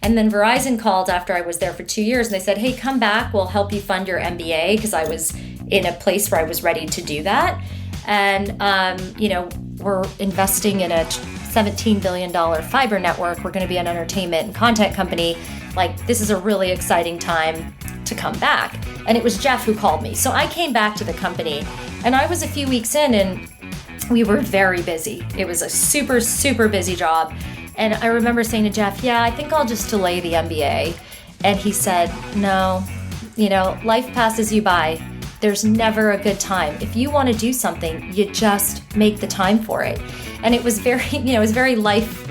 And then Verizon called after I was there for 2 years and they said, hey, come back, we'll help you fund your MBA, because I was in a place where I was ready to do that. And, we're investing in a $17 billion fiber network. We're going to be an entertainment and content company. Like, this is a really exciting time to come back. And it was Jeff who called me. So I came back to the company and I was a few weeks in and we were very busy. It was a super, super busy job. And I remember saying to Jeff, yeah, I think I'll just delay the MBA. And he said, no, life passes you by. There's never a good time. If you want to do something, you just make the time for it. And it was very, it was very life.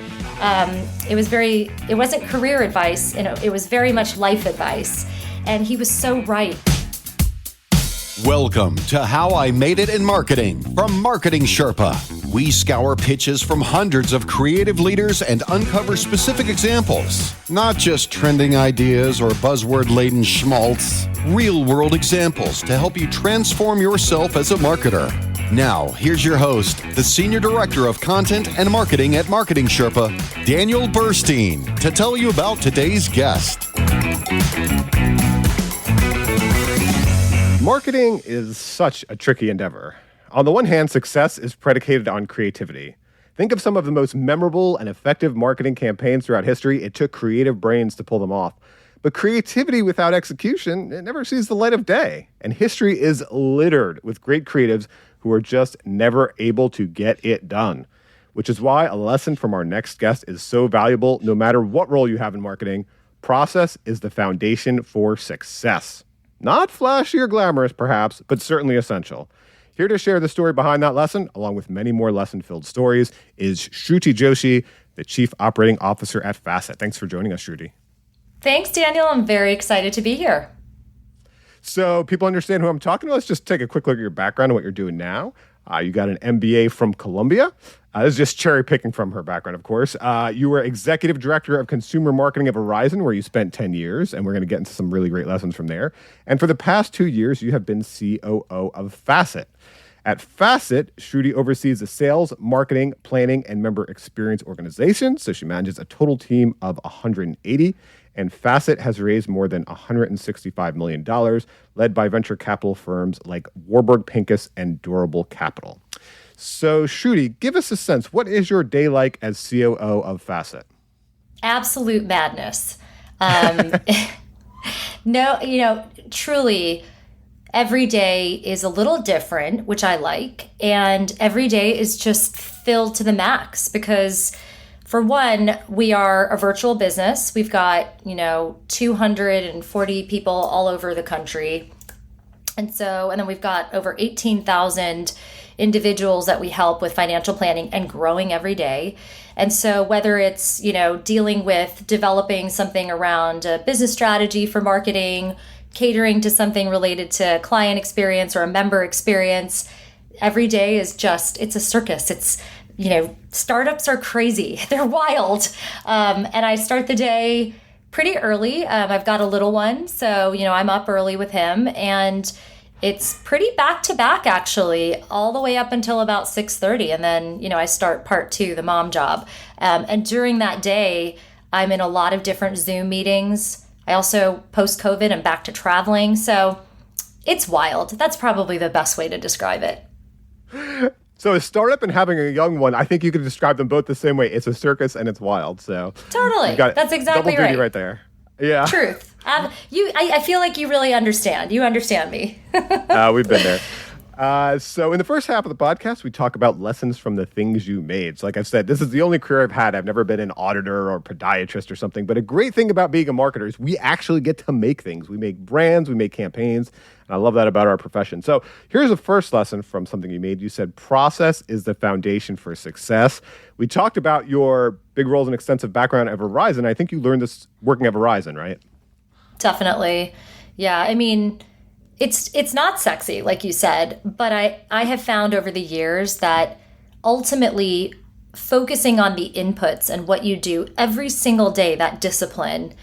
It wasn't career advice. It was very much life advice. And he was so right. Welcome to How I Made It in Marketing from Marketing Sherpa. We scour pitches from hundreds of creative leaders and uncover specific examples. Not just trending ideas or buzzword-laden schmaltz. Real-world examples to help you transform yourself as a marketer. Now, here's your host, the Senior Director of Content and Marketing at Marketing Sherpa, Daniel Burstein, to tell you about today's guest. Marketing is such a tricky endeavor. On the one hand, success is predicated on creativity. Think of some of the most memorable and effective marketing campaigns throughout history. It took creative brains to pull them off. But creativity without execution, it never sees the light of day. And history is littered with great creatives who are just never able to get it done. Which is why a lesson from our next guest is so valuable no matter what role you have in marketing. Process is the foundation for success. Not flashy or glamorous, perhaps, but certainly essential. Here to share the story behind that lesson, along with many more lesson-filled stories, is Shruti Joshi, the Chief Operating Officer at Facet. Thanks for joining us, Shruti. Thanks, Daniel. I'm very excited to be here. So people understand who I'm talking to. Let's just take a quick look at your background and what you're doing now. You got an MBA from Columbia. This is just cherry picking from her background, of course. You were Executive Director of Consumer Marketing at Verizon, where you spent 10 years, and we're going to get into some really great lessons from there. And for the past 2 years, you have been COO of Facet. At Facet, Shruti oversees the sales, marketing, planning, and member experience organization. So she manages a total team of 180. And Facet has raised more than $165 million, led by venture capital firms like Warburg, Pincus, and Durable Capital. So, Shruti, give us a sense. What is your day like as COO of Facet? Absolute madness. Truly, every day is a little different, which I like. And every day is just filled to the max because, for one, we are a virtual business. We've got, 240 people all over the country. And then we've got over 18,000 individuals that we help with financial planning and growing every day. And so whether it's, dealing with developing something around a business strategy for marketing, catering to something related to client experience or a member experience, every day is it's a circus. It's, startups are crazy. They're wild. And I start the day pretty early. I've got a little one, so, I'm up early with him, and it's pretty back to back, actually, all the way up until about 6:30. And then, I start part two, the mom job. And during that day, I'm in a lot of different Zoom meetings. I also, post-COVID, am back to traveling. So it's wild. That's probably the best way to describe it. So a startup and having a young one, I think you could describe them both the same way. It's a circus and it's wild. So totally. That's exactly double right. duty right there. Yeah. Truth. I feel like you really understand. You understand me. We've been there. So in the first half of the podcast, we talk about lessons from the things you made. So like I've said, this is the only career I've had. I've never been an auditor or podiatrist or something. But a great thing about being a marketer is we actually get to make things. We make brands, we make campaigns. And I love that about our profession. So here's the first lesson from something you made. You said process is the foundation for success. We talked about your big roles and extensive background at Verizon. I think you learned this working at Verizon, right? Definitely. Yeah. I mean, it's not sexy, like you said, but I have found over the years that ultimately focusing on the inputs and what you do every single day, that discipline,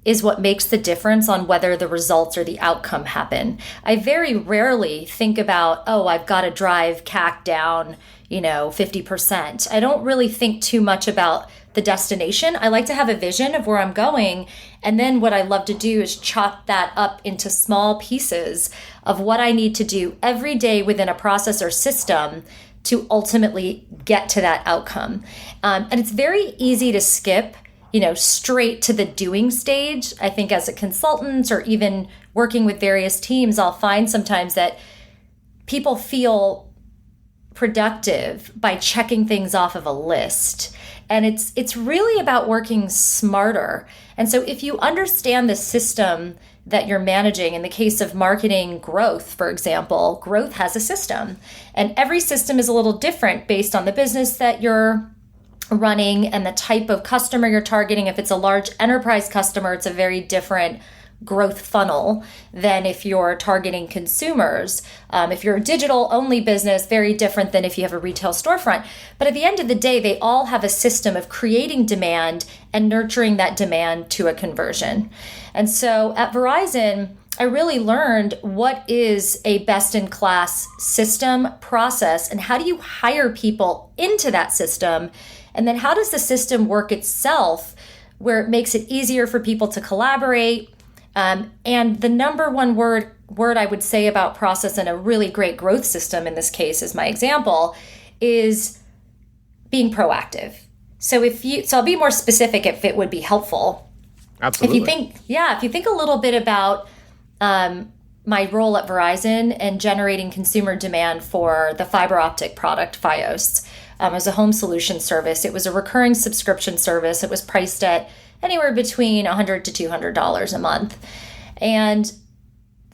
is what makes the difference on whether the results or the outcome happen. I very rarely think about, I've got to drive CAC down, 50%. I don't really think too much about the destination. I like to have a vision of where I'm going. And then what I love to do is chop that up into small pieces of what I need to do every day within a process or system to ultimately get to that outcome. And it's very easy to skip, straight to the doing stage. I think as a consultant or even working with various teams, I'll find sometimes that people feel productive by checking things off of a list. And it's really about working smarter. And so if you understand the system that you're managing, in the case of marketing growth, for example, growth has a system. And every system is a little different based on the business that you're running and the type of customer you're targeting. If it's a large enterprise customer, it's a very different growth funnel than if you're targeting consumers. If you're a digital only business, very different than if you have a retail storefront. But at the end of the day, they all have a system of creating demand and nurturing that demand to a conversion. And so at Verizon, I really learned what is a best-in-class system process and how do you hire people into that system. And then how does the system work itself where it makes it easier for people to collaborate? And the number one word I would say about process and a really great growth system in this case is my example is being proactive. So I'll be more specific if it would be helpful. Absolutely. If you think a little bit about my role at Verizon and generating consumer demand for the fiber optic product Fios. As a home solution service. It was a recurring subscription service. It was priced at anywhere between $100 to $200 a month. And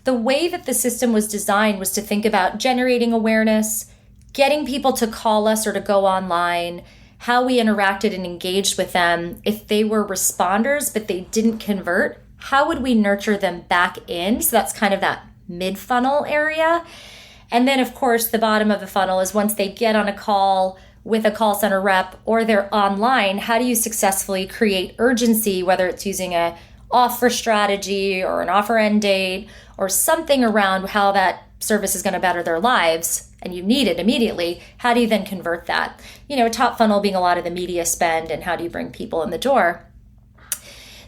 the way that the system was designed was to think about generating awareness, getting people to call us or to go online, how we interacted and engaged with them. If they were responders but they didn't convert, how would we nurture them back in? So that's kind of that mid-funnel area. And then, of course, the bottom of the funnel is once they get on a call with a call center rep or they're online, how do you successfully create urgency, whether it's using a offer strategy or an offer end date or something around how that service is going to better their lives and you need it immediately. How do you then convert that? Top funnel being a lot of the media spend and how do you bring people in the door?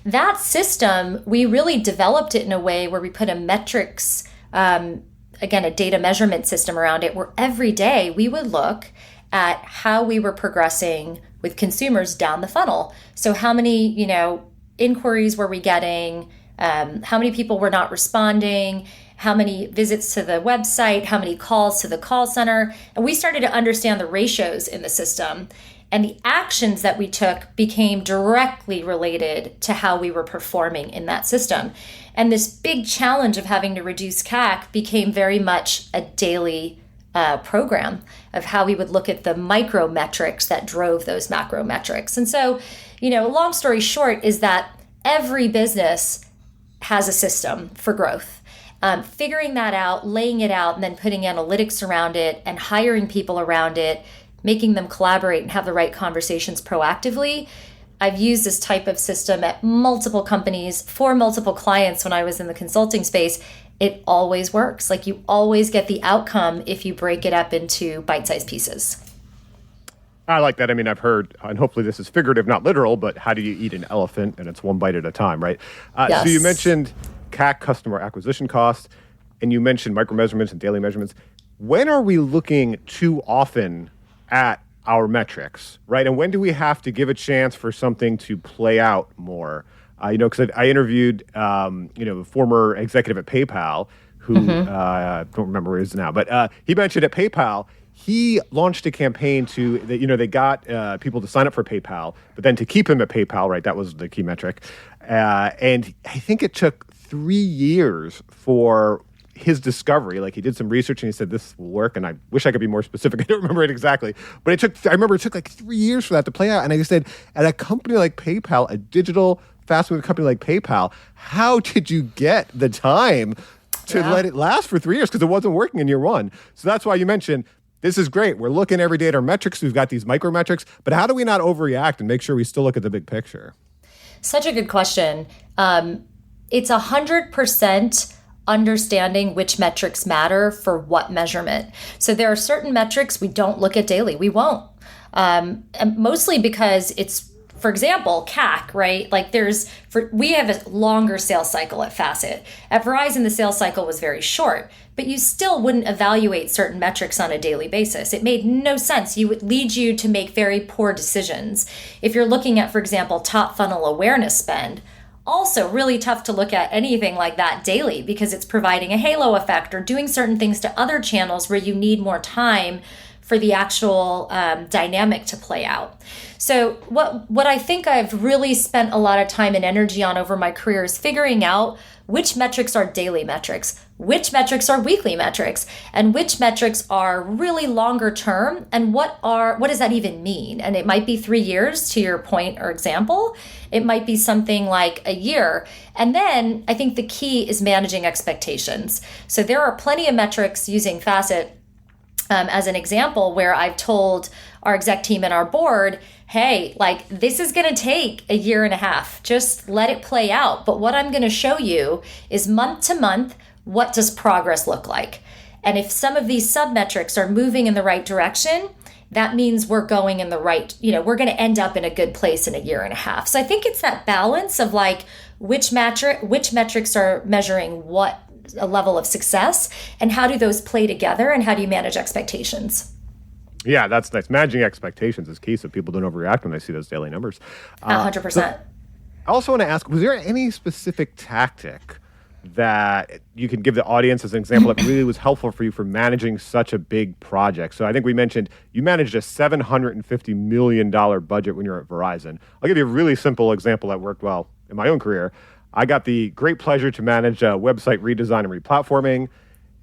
That system, we really developed it in a way where we put a metrics, again, a data measurement system around it where every day we would look at how we were progressing with consumers down the funnel. So how many, inquiries were we getting? How many people were not responding? How many visits to the website? How many calls to the call center? And we started to understand the ratios in the system. And the actions that we took became directly related to how we were performing in that system. And this big challenge of having to reduce CAC became very much a daily program of how we would look at the micro metrics that drove those macro metrics. And so, long story short is that every business has a system for growth. Figuring that out, laying it out, and then putting analytics around it and hiring people around it, making them collaborate and have the right conversations proactively. I've used this type of system at multiple companies for multiple clients when I was in the consulting space. It always works. Like you always get the outcome if you break it up into bite-sized pieces. I like that. I mean, I've heard, and hopefully this is figurative, not literal, but how do you eat an elephant? And it's one bite at a time, right? Yes. So you mentioned CAC, customer acquisition cost, and you mentioned micro measurements and daily measurements. When are we looking too often at our metrics, right? And when do we have to give a chance for something to play out more? Because I interviewed, a former executive at PayPal who, I don't remember where he is now, but he mentioned at PayPal, he launched a campaign they got people to sign up for PayPal, but then to keep him at PayPal, right? That was the key metric. And I think it took 3 years for his discovery. Like he did some research and he said, this will work. And I wish I could be more specific. I don't remember it exactly, but I remember it took like 3 years for that to play out. And I just said, at a company like PayPal, a digital fast-moving company like PayPal, how did you get the time to let it last for 3 years? Because it wasn't working in year one. So that's why you mentioned, this is great. We're looking every day at our metrics. We've got these micro metrics, but how do we not overreact and make sure we still look at the big picture? Such a good question. It's 100% understanding which metrics matter for what measurement. So there are certain metrics we don't look at daily. We won't. And mostly because it's for example, CAC, right? Like we have a longer sales cycle at Facet. At Verizon, the sales cycle was very short, but you still wouldn't evaluate certain metrics on a daily basis. It made no sense. You would lead you to make very poor decisions. If you're looking at, for example, top funnel awareness spend, also really tough to look at anything like that daily because it's providing a halo effect or doing certain things to other channels where you need more time for the actual dynamic to play out. So what I think I've really spent a lot of time and energy on over my career is figuring out which metrics are daily metrics, which metrics are weekly metrics, and which metrics are really longer term, and what does that even mean? And it might be 3 years to your point or example. It might be something like a year. And then I think the key is managing expectations. So there are plenty of metrics using Facet as an example where I've told our exec team and our board, hey, like this is going to take a year and a half. Just let it play out. But what I'm going to show you is month to month, what does progress look like? And if some of these sub-metrics are moving in the right direction, that means we're going in the right, we're going to end up in a good place in a year and a half. So I think it's that balance of like which metrics are measuring what a level of success and how do those play together and how do you manage expectations? Yeah, that's nice. Managing expectations is key so people don't overreact when they see those daily numbers. 100%. So I also want to ask, was there any specific tactic that you can give the audience as an example that really was helpful for you for managing such a big project? So I think we mentioned you managed a $750 million budget when you were at Verizon. I'll give you a really simple example that worked well in my own career. I got the great pleasure to manage a website redesign and replatforming.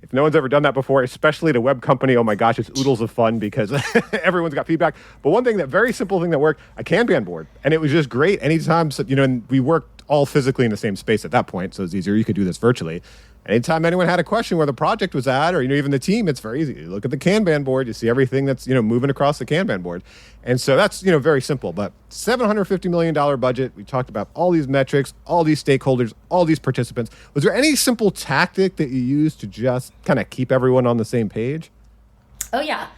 If no one's ever done that before, especially at a web company, oh my gosh, it's oodles of fun because everyone's got feedback. But one thing, that very simple thing that worked, I can be on board. And it was just great anytime, and we worked all physically in the same space at that point, so it's easier. You could do this virtually. Anytime anyone had a question where the project was at, or even the team, it's very easy. You look at the Kanban board, you see everything that's moving across the Kanban board, and so that's very simple. But $750 million budget. We talked about all these metrics, all these stakeholders, all these participants. Was there any simple tactic that you used to just kind of keep everyone on the same page? Oh yeah,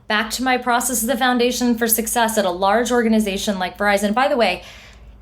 back to my process is the foundation for success at a large organization like Verizon. By the way,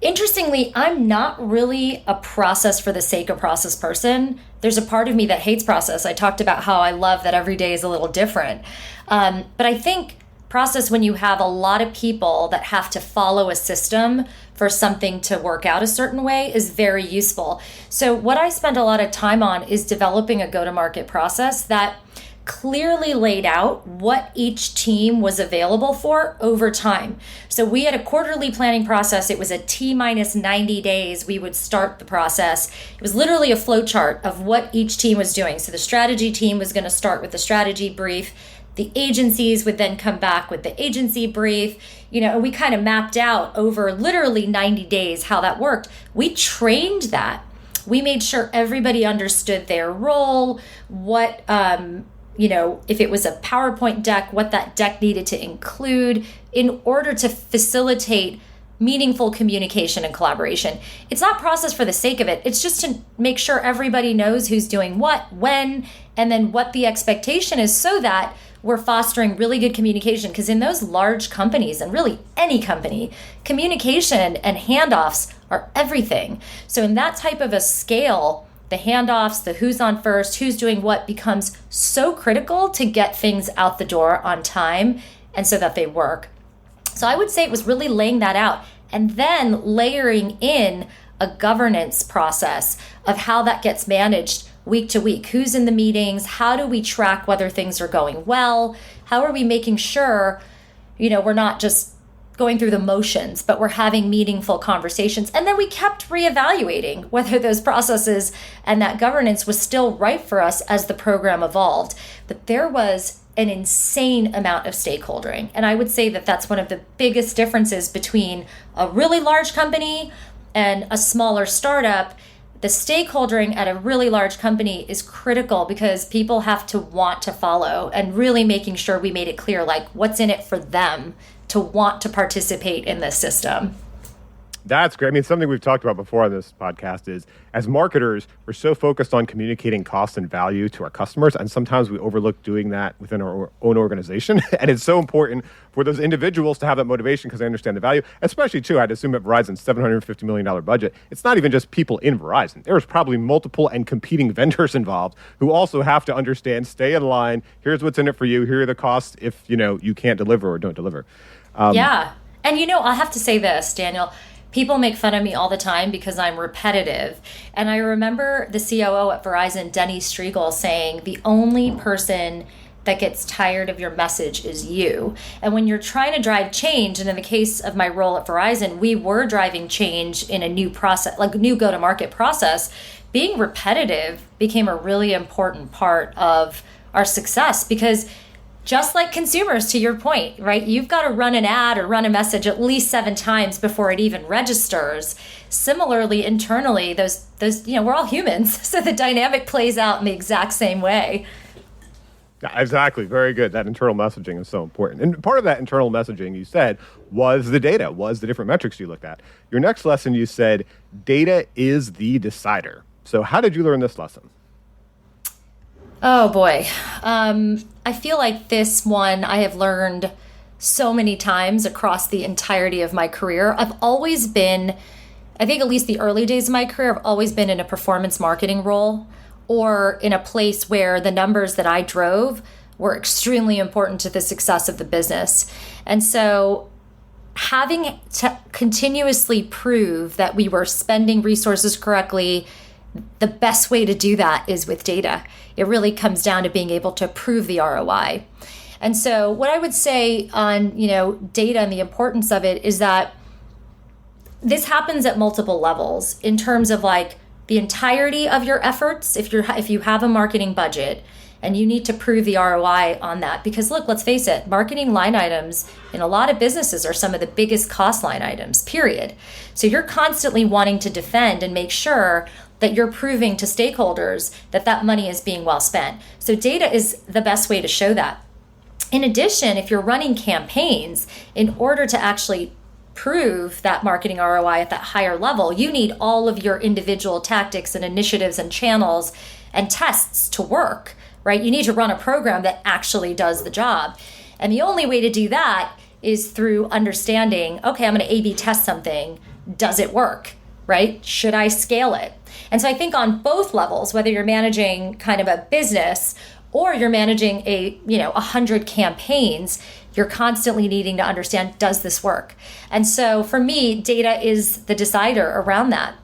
interestingly, I'm not really a process for the sake of process person. There's a part of me that hates process. I talked about how I love that every day is a little different. But I think process, when you have a lot of people that have to follow a system for something to work out a certain way, is very useful. So what I spend a lot of time on is developing a go-to-market process that clearly laid out what each team was available for over time. So we had a quarterly planning process. It was a T-minus 90 days. We would start the process. It was literally a flow chart of what each team was doing. So the strategy team was going to start with the strategy brief. The agencies would then come back with the agency brief. And we kind of mapped out over literally 90 days how that worked. We trained that. We made sure everybody understood their role, what if it was a PowerPoint deck, what that deck needed to include in order to facilitate meaningful communication and collaboration. It's not process for the sake of it. It's just to make sure everybody knows who's doing what, when, and then what the expectation is so that we're fostering really good communication. Because in those large companies, and really any company, communication and handoffs are everything. So in that type of a scale, the handoffs, the who's on first, who's doing what becomes so critical to get things out the door on time and so that they work. So I would say it was really laying that out and then layering in a governance process of how that gets managed week to week. Who's in the meetings? How do we track whether things are going well? How are we making sure, we're not just going through the motions, but we're having meaningful conversations. And then we kept reevaluating whether those processes and that governance was still right for us as the program evolved. But there was an insane amount of stakeholdering. And I would say that that's one of the biggest differences between a really large company and a smaller startup. The stakeholdering at a really large company is critical because people have to want to follow, and really making sure we made it clear, like what's in it for them to want to participate in this system. That's great. I mean, something we've talked about before on this podcast is as marketers, we're so focused on communicating cost and value to our customers. And sometimes we overlook doing that within our own organization. And it's so important for those individuals to have that motivation because they understand the value, especially too, I'd assume at Verizon's $750 million budget, it's not even just people in Verizon. There's probably multiple and competing vendors involved who also have to understand, stay in line. Here's what's in it for you. Here are the costs if, you can't deliver or don't deliver. Yeah. And, I have to say this, Daniel. People make fun of me all the time because I'm repetitive. And I remember the COO at Verizon, Denny Striegel, saying the only person that gets tired of your message is you. And when you're trying to drive change, and in the case of my role at Verizon, we were driving change in a new process, like a new go-to-market process, being repetitive became a really important part of our success because just like consumers, to your point, right? You've got to run an ad or run a message at least 7 times before it even registers. Similarly, internally, those we're all humans, so the dynamic plays out in the exact same way. Yeah, exactly. Very good. That internal messaging is so important. And part of that internal messaging, you said, was the data, was the different metrics you looked at. Your next lesson, you said, data is the decider. So how did you learn this lesson? Oh, boy. I feel like this one I have learned so many times across the entirety of my career. I've always been, I think at least the early days of my career, I've always been in a performance marketing role or in a place where the numbers that I drove were extremely important to the success of the business. And so having to continuously prove that we were spending resources correctly, the best way to do that is with data. It really comes down to being able to prove the ROI. And so what I would say on, data and the importance of it is that this happens at multiple levels in terms of like the entirety of your efforts. If you have a marketing budget and you need to prove the ROI on that, because look, let's face it, marketing line items in a lot of businesses are some of the biggest cost line items, period. So you're constantly wanting to defend and make sure that you're proving to stakeholders that that money is being well spent. So data is the best way to show that. In addition, if you're running campaigns, in order to actually prove that marketing ROI at that higher level, you need all of your individual tactics and initiatives and channels and tests to work, right? You need to run a program that actually does the job. And the only way to do that is through understanding, okay, I'm going to A/B test something. Does it work, right? Should I scale it? And so I think on both levels, whether you're managing kind of a business or you're managing 100 campaigns, you're constantly needing to understand, does this work? And so for me, data is the decider around that.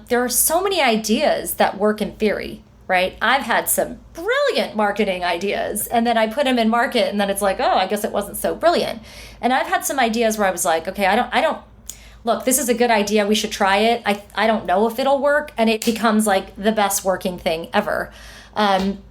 There are so many ideas that work in theory, right? I've had some brilliant marketing ideas, and then I put them in market, and then it's like, oh, I guess it wasn't so brilliant. And I've had some ideas where I was like, okay, I don't. Look, this is a good idea. We should try it. I don't know if it'll work. And it becomes like the best working thing ever. And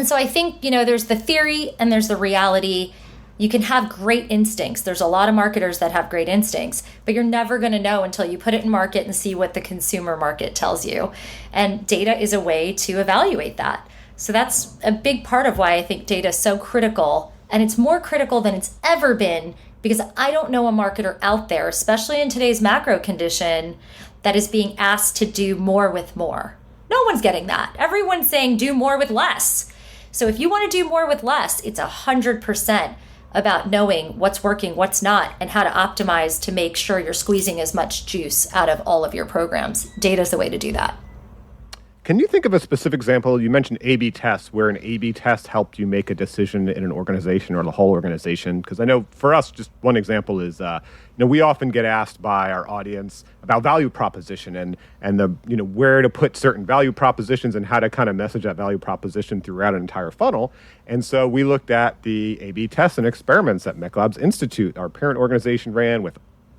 so I think, there's the theory and there's the reality. You can have great instincts. There's a lot of marketers that have great instincts, but you're never going to know until you put it in market and see what the consumer market tells you. And data is a way to evaluate that. So that's a big part of why I think data is so critical. And it's more critical than it's ever been, because I don't know a marketer out there, especially in today's macro condition, that is being asked to do more with more. No one's getting that. Everyone's saying do more with less. So if you want to do more with less, it's 100% about knowing what's working, what's not, and how to optimize to make sure you're squeezing as much juice out of all of your programs. Data is the way to do that. Can you think of a specific example? You mentioned A/B tests, where an A/B test helped you make a decision in an organization or the whole organization. Because I know for us, just one example is, we often get asked by our audience about value proposition and the where to put certain value propositions and how to kind of message that value proposition throughout an entire funnel. And so we looked at the A/B tests and experiments that MechLabs Institute, our parent organization, ran with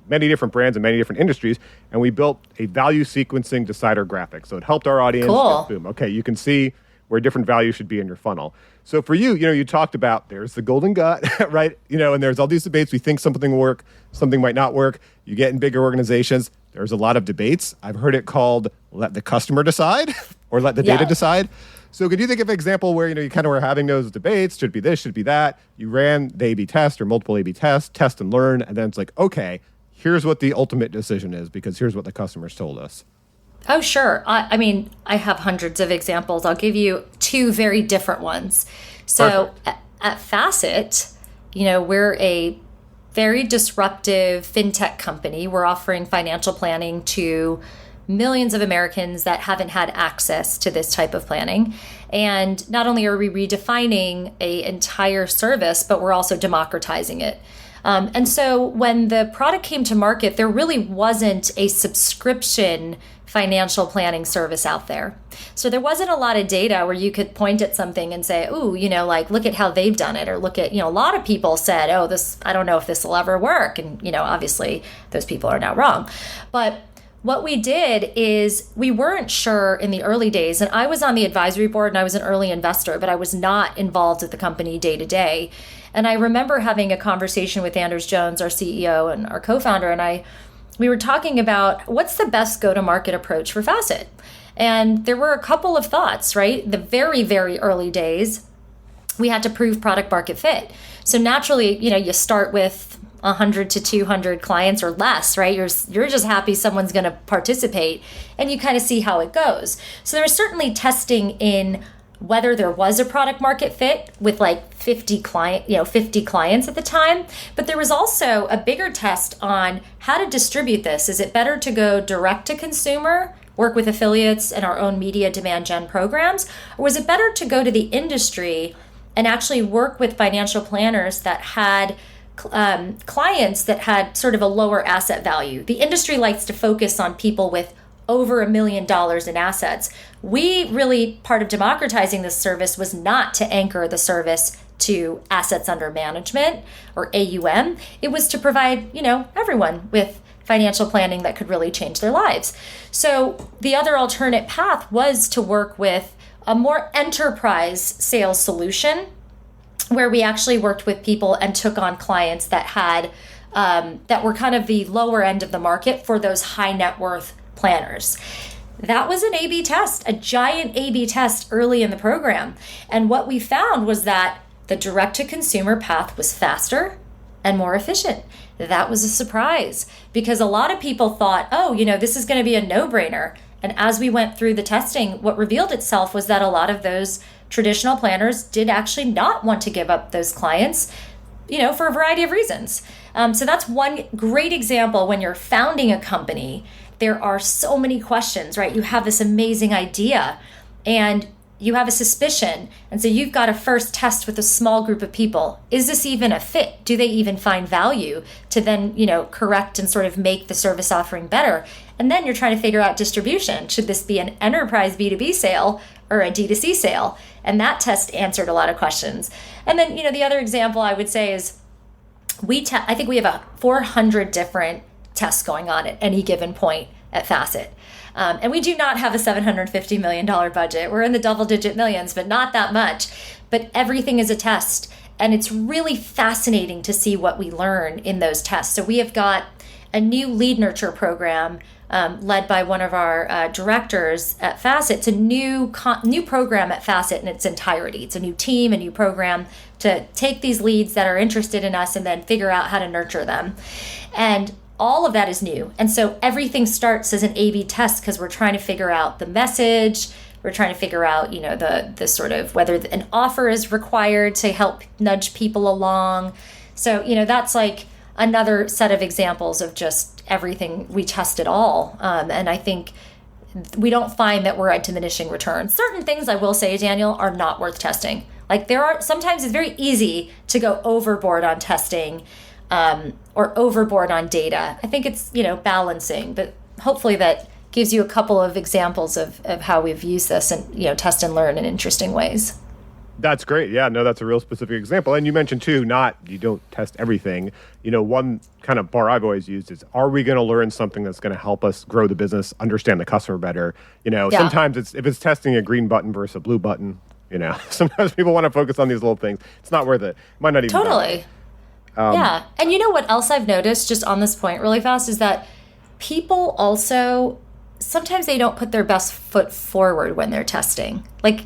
many different brands and many different industries, and we built a value sequencing decider graphic. So it helped our audience. Cool. Boom. Okay, you can see where different values should be in your funnel. So for you, you talked about there's the golden gut, right? And there's all these debates. We think something will work, something might not work. You get in bigger organizations, there's a lot of debates. I've heard it called let the customer decide or let the data decide. So could you think of an example where, you kind of were having those debates, should be this, should be that. You ran the A/B test or multiple A/B tests, test and learn, and then it's like, okay, here's what the ultimate decision is because here's what the customers told us? Oh, sure. I mean, I have hundreds of examples. I'll give you two very different ones. So at Facet, we're a very disruptive fintech company. We're offering financial planning to millions of Americans that haven't had access to this type of planning. And not only are we redefining an entire service, but we're also democratizing it. And so when the product came to market, there really wasn't a subscription financial planning service out there. So there wasn't a lot of data where you could point at something and say, ooh, look at how they've done it. Or look at, a lot of people said, oh, I don't know if this will ever work. And, obviously those people are now wrong. But what we did is we weren't sure in the early days. And I was on the advisory board and I was an early investor, but I was not involved with the company day to day. And I remember having a conversation with Anders Jones, our CEO and our co-founder, and we were talking about what's the best go-to-market approach for Facet. And there were a couple of thoughts, right? The very, very early days, we had to prove product market fit. So naturally, you start with 100 to 200 clients or less, right? You're just happy someone's going to participate and you kind of see how it goes. So there was certainly testing in whether there was a product market fit with like 50 clients at the time, but there was also a bigger test on how to distribute this. Is it better to go direct to consumer, work with affiliates and our own media demand gen programs, or was it better to go to the industry and actually work with financial planners that had clients that had sort of a lower asset value? The industry likes to focus on people with over $1 million in assets. We really, part of democratizing this service was not to anchor the service to assets under management or AUM. It was to provide, everyone with financial planning that could really change their lives. So the other alternate path was to work with a more enterprise sales solution where we actually worked with people and took on clients that had that were kind of the lower end of the market for those high net worth planners. That was an A/B test, a giant A/B test early in the program. And what we found was that the direct-to-consumer path was faster and more efficient. That was a surprise because a lot of people thought, oh, this is going to be a no-brainer. And as we went through the testing, what revealed itself was that a lot of those traditional planners did actually not want to give up those clients, for a variety of reasons. So that's one great example. When you're founding a company, there are so many questions, right? You have this amazing idea and you have a suspicion. And so you've got to first test with a small group of people. Is this even a fit? Do they even find value to then, correct and sort of make the service offering better? And then you're trying to figure out distribution. Should this be an enterprise B2B sale or a D2C sale? And that test answered a lot of questions. And then, the other example I would say is I think we have 400 different tests going on at any given point at Facet. And we do not have a $750 million budget. We're in the double-digit millions, but not that much. But everything is a test. And it's really fascinating to see what we learn in those tests. So we have got a new lead nurture program led by one of our directors at Facet. It's a new program at Facet in its entirety. It's a new team, a new program to take these leads that are interested in us and then figure out how to nurture them. And all of that is new. And so everything starts as an A/B test because we're trying to figure out the message. We're trying to figure out, the sort of whether an offer is required to help nudge people along. So, that's like another set of examples of just everything. We test it all. And I think we don't find that we're at diminishing returns. Certain things, I will say, Daniel, are not worth testing. Like sometimes it's very easy to go overboard on testing or overboard on data. I think it's, balancing, but hopefully that gives you a couple of examples of how we've used this and, test and learn in interesting ways. That's great. Yeah, no, that's a real specific example. And you mentioned too, you don't test everything. One kind of bar I've always used is, are we going to learn something that's going to help us grow the business, understand the customer better? Sometimes if it's testing a green button versus a blue button, sometimes people want to focus on these little things. It's not worth it. Might not even Totally. Yeah. And what else I've noticed just on this point really fast is that people also, sometimes they don't put their best foot forward when they're testing. Like,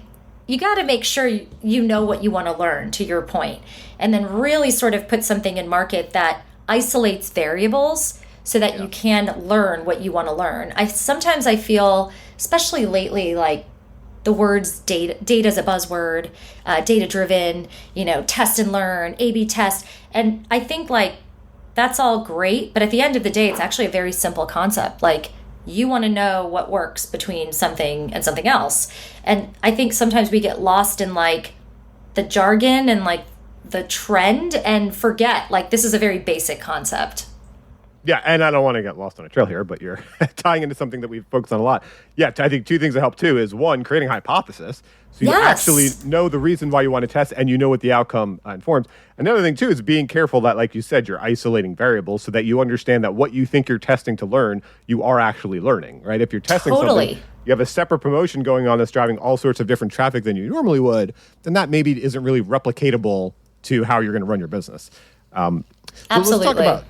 you got to make sure you know what you want to learn, to your point, and then really sort of put something in market that isolates variables so that you can learn what you want to learn. Sometimes I feel, especially lately, like the words data is a buzzword, data driven, test and learn, A/B test. And I think like that's all great, but at the end of the day, it's actually a very simple concept. Like you want to know what works between something and something else. And I think sometimes we get lost in like the jargon and like the trend and forget like this is a very basic concept. Yeah, and I don't want to get lost on a trail here, but you're tying into something that we focus on a lot. Yeah, I think two things that help too is one, creating a hypothesis. So you actually know the reason why you want to test and you know what the outcome informs. Another thing too is being careful that, like you said, you're isolating variables so that you understand that what you think you're testing to learn, you are actually learning, right? If you're testing something, you have a separate promotion going on that's driving all sorts of different traffic than you normally would, then that maybe isn't really replicatable to how you're going to run your business. Absolutely.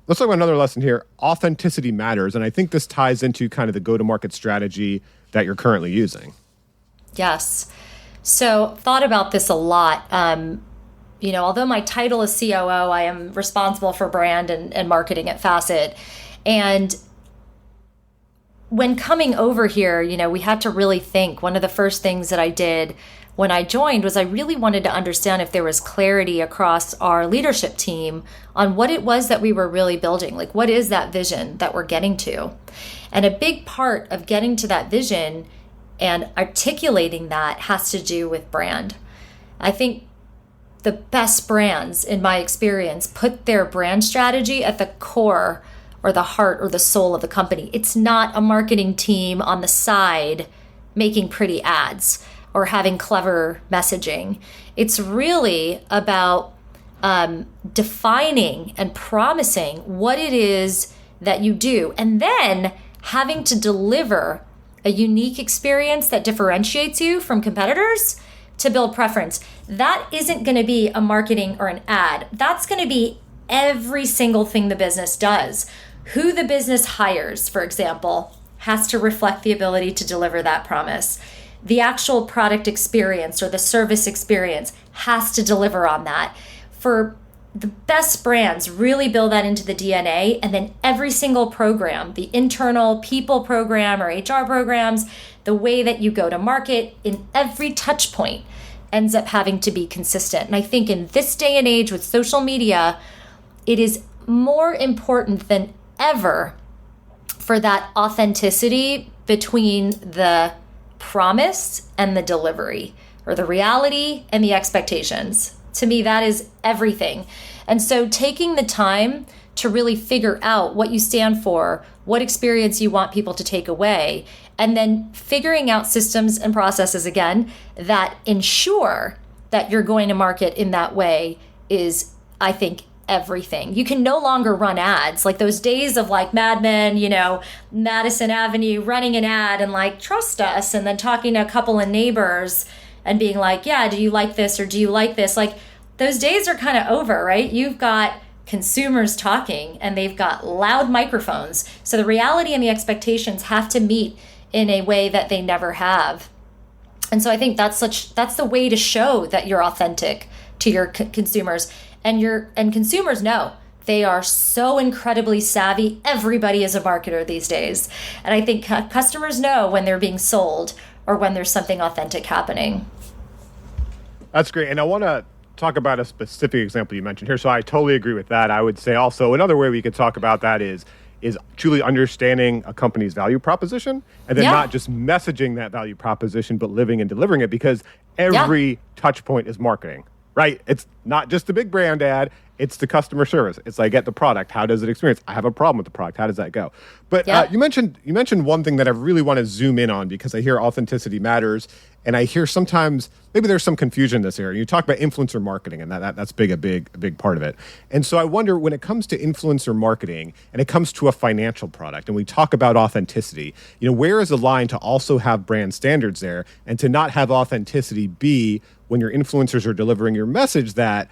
Let's talk about another lesson here. Authenticity matters. And I think this ties into kind of the go-to-market strategy that you're currently using. Yes. So thought about this a lot. Although my title is COO, I am responsible for brand and marketing at Facet. And when coming over here, we had to really think. One of the first things that I did when I joined was I really wanted to understand if there was clarity across our leadership team on what it was that we were really building. Like, what is that vision that we're getting to? And a big part of getting to that vision and articulating that has to do with brand. I think the best brands, in my experience, put their brand strategy at the core or the heart or the soul of the company. It's not a marketing team on the side making pretty ads or having clever messaging. It's really about defining and promising what it is that you do, and then having to deliver a unique experience that differentiates you from competitors to build preference. That isn't going to be a marketing or an ad. That's going to be every single thing the business does. Who the business hires, for example, has to reflect the ability to deliver that promise. The actual product experience or the service experience has to deliver on that. For the best brands, really build that into the DNA, and then every single program, the internal people program or HR programs, the way that you go to market in every touch point ends up having to be consistent. And I think in this day and age with social media, it is more important than ever for that authenticity between the promise and the delivery, or the reality and the expectations. To me, that is everything. And so taking the time to really figure out what you stand for, what experience you want people to take away, and then figuring out systems and processes, again, that ensure that you're going to market in that way is, I think, everything. You can no longer run ads. Like those days of like Mad Men, Madison Avenue, running an ad and like, trust us, and then talking to a couple of neighbors and being like, yeah, do you like this or do you like this? Like those days are kind of over, right? You've got consumers talking and they've got loud microphones. So the reality and the expectations have to meet in a way that they never have. And so I think that's the way to show that you're authentic to your consumers. And consumers know. They are so incredibly savvy. Everybody is a marketer these days. And I think customers know when they're being sold or when there's something authentic happening. That's great. And I want to talk about a specific example you mentioned here. So I totally agree with that. I would say also another way we could talk about that is truly understanding a company's value proposition and then not just messaging that value proposition, but living and delivering it, because every touch point is marketing. Right? It's not just the big brand ad. It's the customer service. It's like, get the product. How does it experience? I have a problem with the product. How does that go? But you mentioned one thing that I really want to zoom in on, because I hear authenticity matters, and I hear sometimes maybe there's some confusion in this area. You talk about influencer marketing, and that's a big part of it. And so I wonder, when it comes to influencer marketing and it comes to a financial product, and we talk about authenticity, where is the line to also have brand standards there and to not have authenticity be when your influencers are delivering your message that,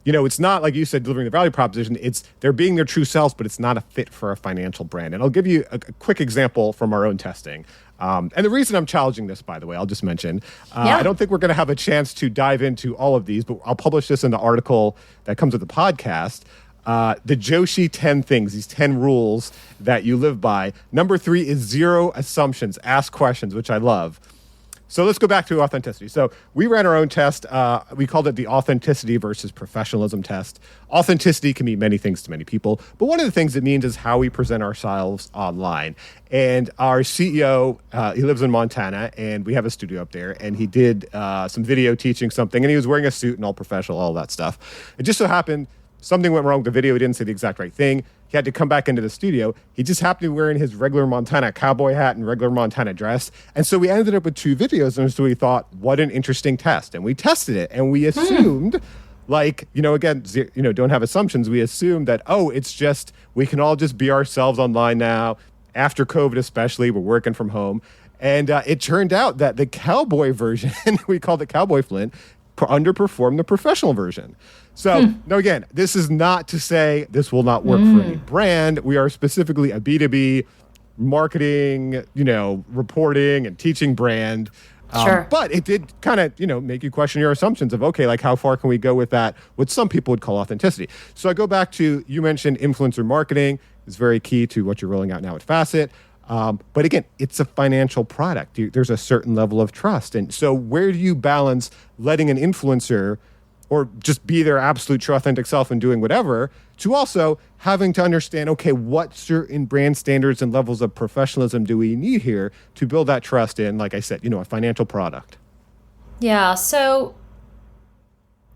it's not like you said, delivering the value proposition. It's they're being their true selves, but it's not a fit for a financial brand. And I'll give you a quick example from our own testing. And the reason I'm challenging this, by the way, I'll just mention, I don't think we're going to have a chance to dive into all of these, but I'll publish this in the article that comes with the podcast. The Joshi 10 things, these 10 rules that you live by. Number 3 is zero assumptions. Ask questions, which I love. So let's go back to authenticity. So we ran our own test. We called it the authenticity versus professionalism test. Authenticity can mean many things to many people, but one of the things it means is how we present ourselves online. And our CEO, he lives in Montana, and we have a studio up there, and he did some video teaching something, and he was wearing a suit and all professional, all that stuff. It just so happened something went wrong with the video. He didn't say the exact right thing. He had to come back into the studio. He just happened to be wearing his regular Montana cowboy hat and regular Montana dress. And so we ended up with 2 videos. And so we thought, what an interesting test. And we tested it. And we assumed, again, don't have assumptions. We assumed that, it's just, we can all just be ourselves online now. After COVID especially, we're working from home. And it turned out that the cowboy version, we called it Cowboy Flint, underperformed the professional version. So, now again, this is not to say this will not work for any brand. We are specifically a B2B marketing, reporting and teaching brand. Sure. But it did kind of, make you question your assumptions of, okay, like how far can we go with that, what some people would call authenticity. So I go back to, you mentioned influencer marketing is very key to what you're rolling out now at Facet. But again, it's a financial product. There's a certain level of trust. And so where do you balance letting an influencer or just be their absolute true authentic self and doing whatever, to also having to understand, okay, what certain brand standards and levels of professionalism do we need here to build that trust in, like I said, a financial product? Yeah, so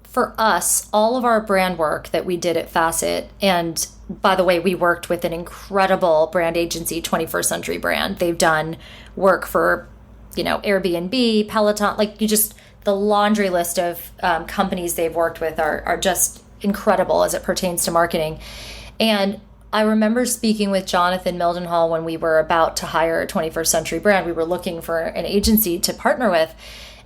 for us, all of our brand work that we did at Facet, and by the way, we worked with an incredible brand agency, 21st Century Brand. They've done work for, Airbnb, Peloton, the laundry list of companies they've worked with are just incredible as it pertains to marketing. And I remember speaking with Jonathan Mildenhall when we were about to hire a 21st Century Brand. We were looking for an agency to partner with.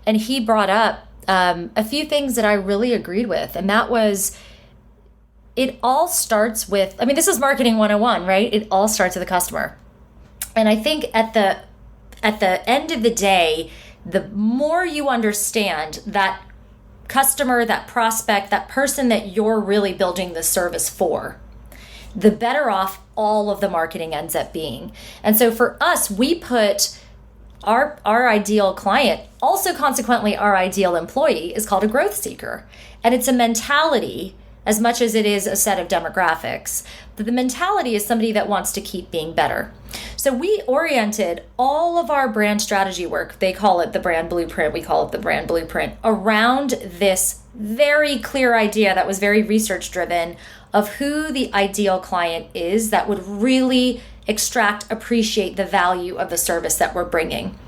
And he brought up a few things that I really agreed with. And that was, it all starts with, this is marketing 101, right? It all starts with the customer. And I think at the end of the day, the more you understand that customer, that prospect, that person that you're really building the service for, the better off all of the marketing ends up being. And so for us, we put our ideal client, also consequently our ideal employee, is called a growth seeker. And it's a mentality as much as it is a set of demographics. But the mentality is somebody that wants to keep being better. So we oriented all of our brand strategy work, they call it the brand blueprint, we call it the brand blueprint, around this very clear idea that was very research driven of who the ideal client is that would really appreciate the value of the service that we're bringing.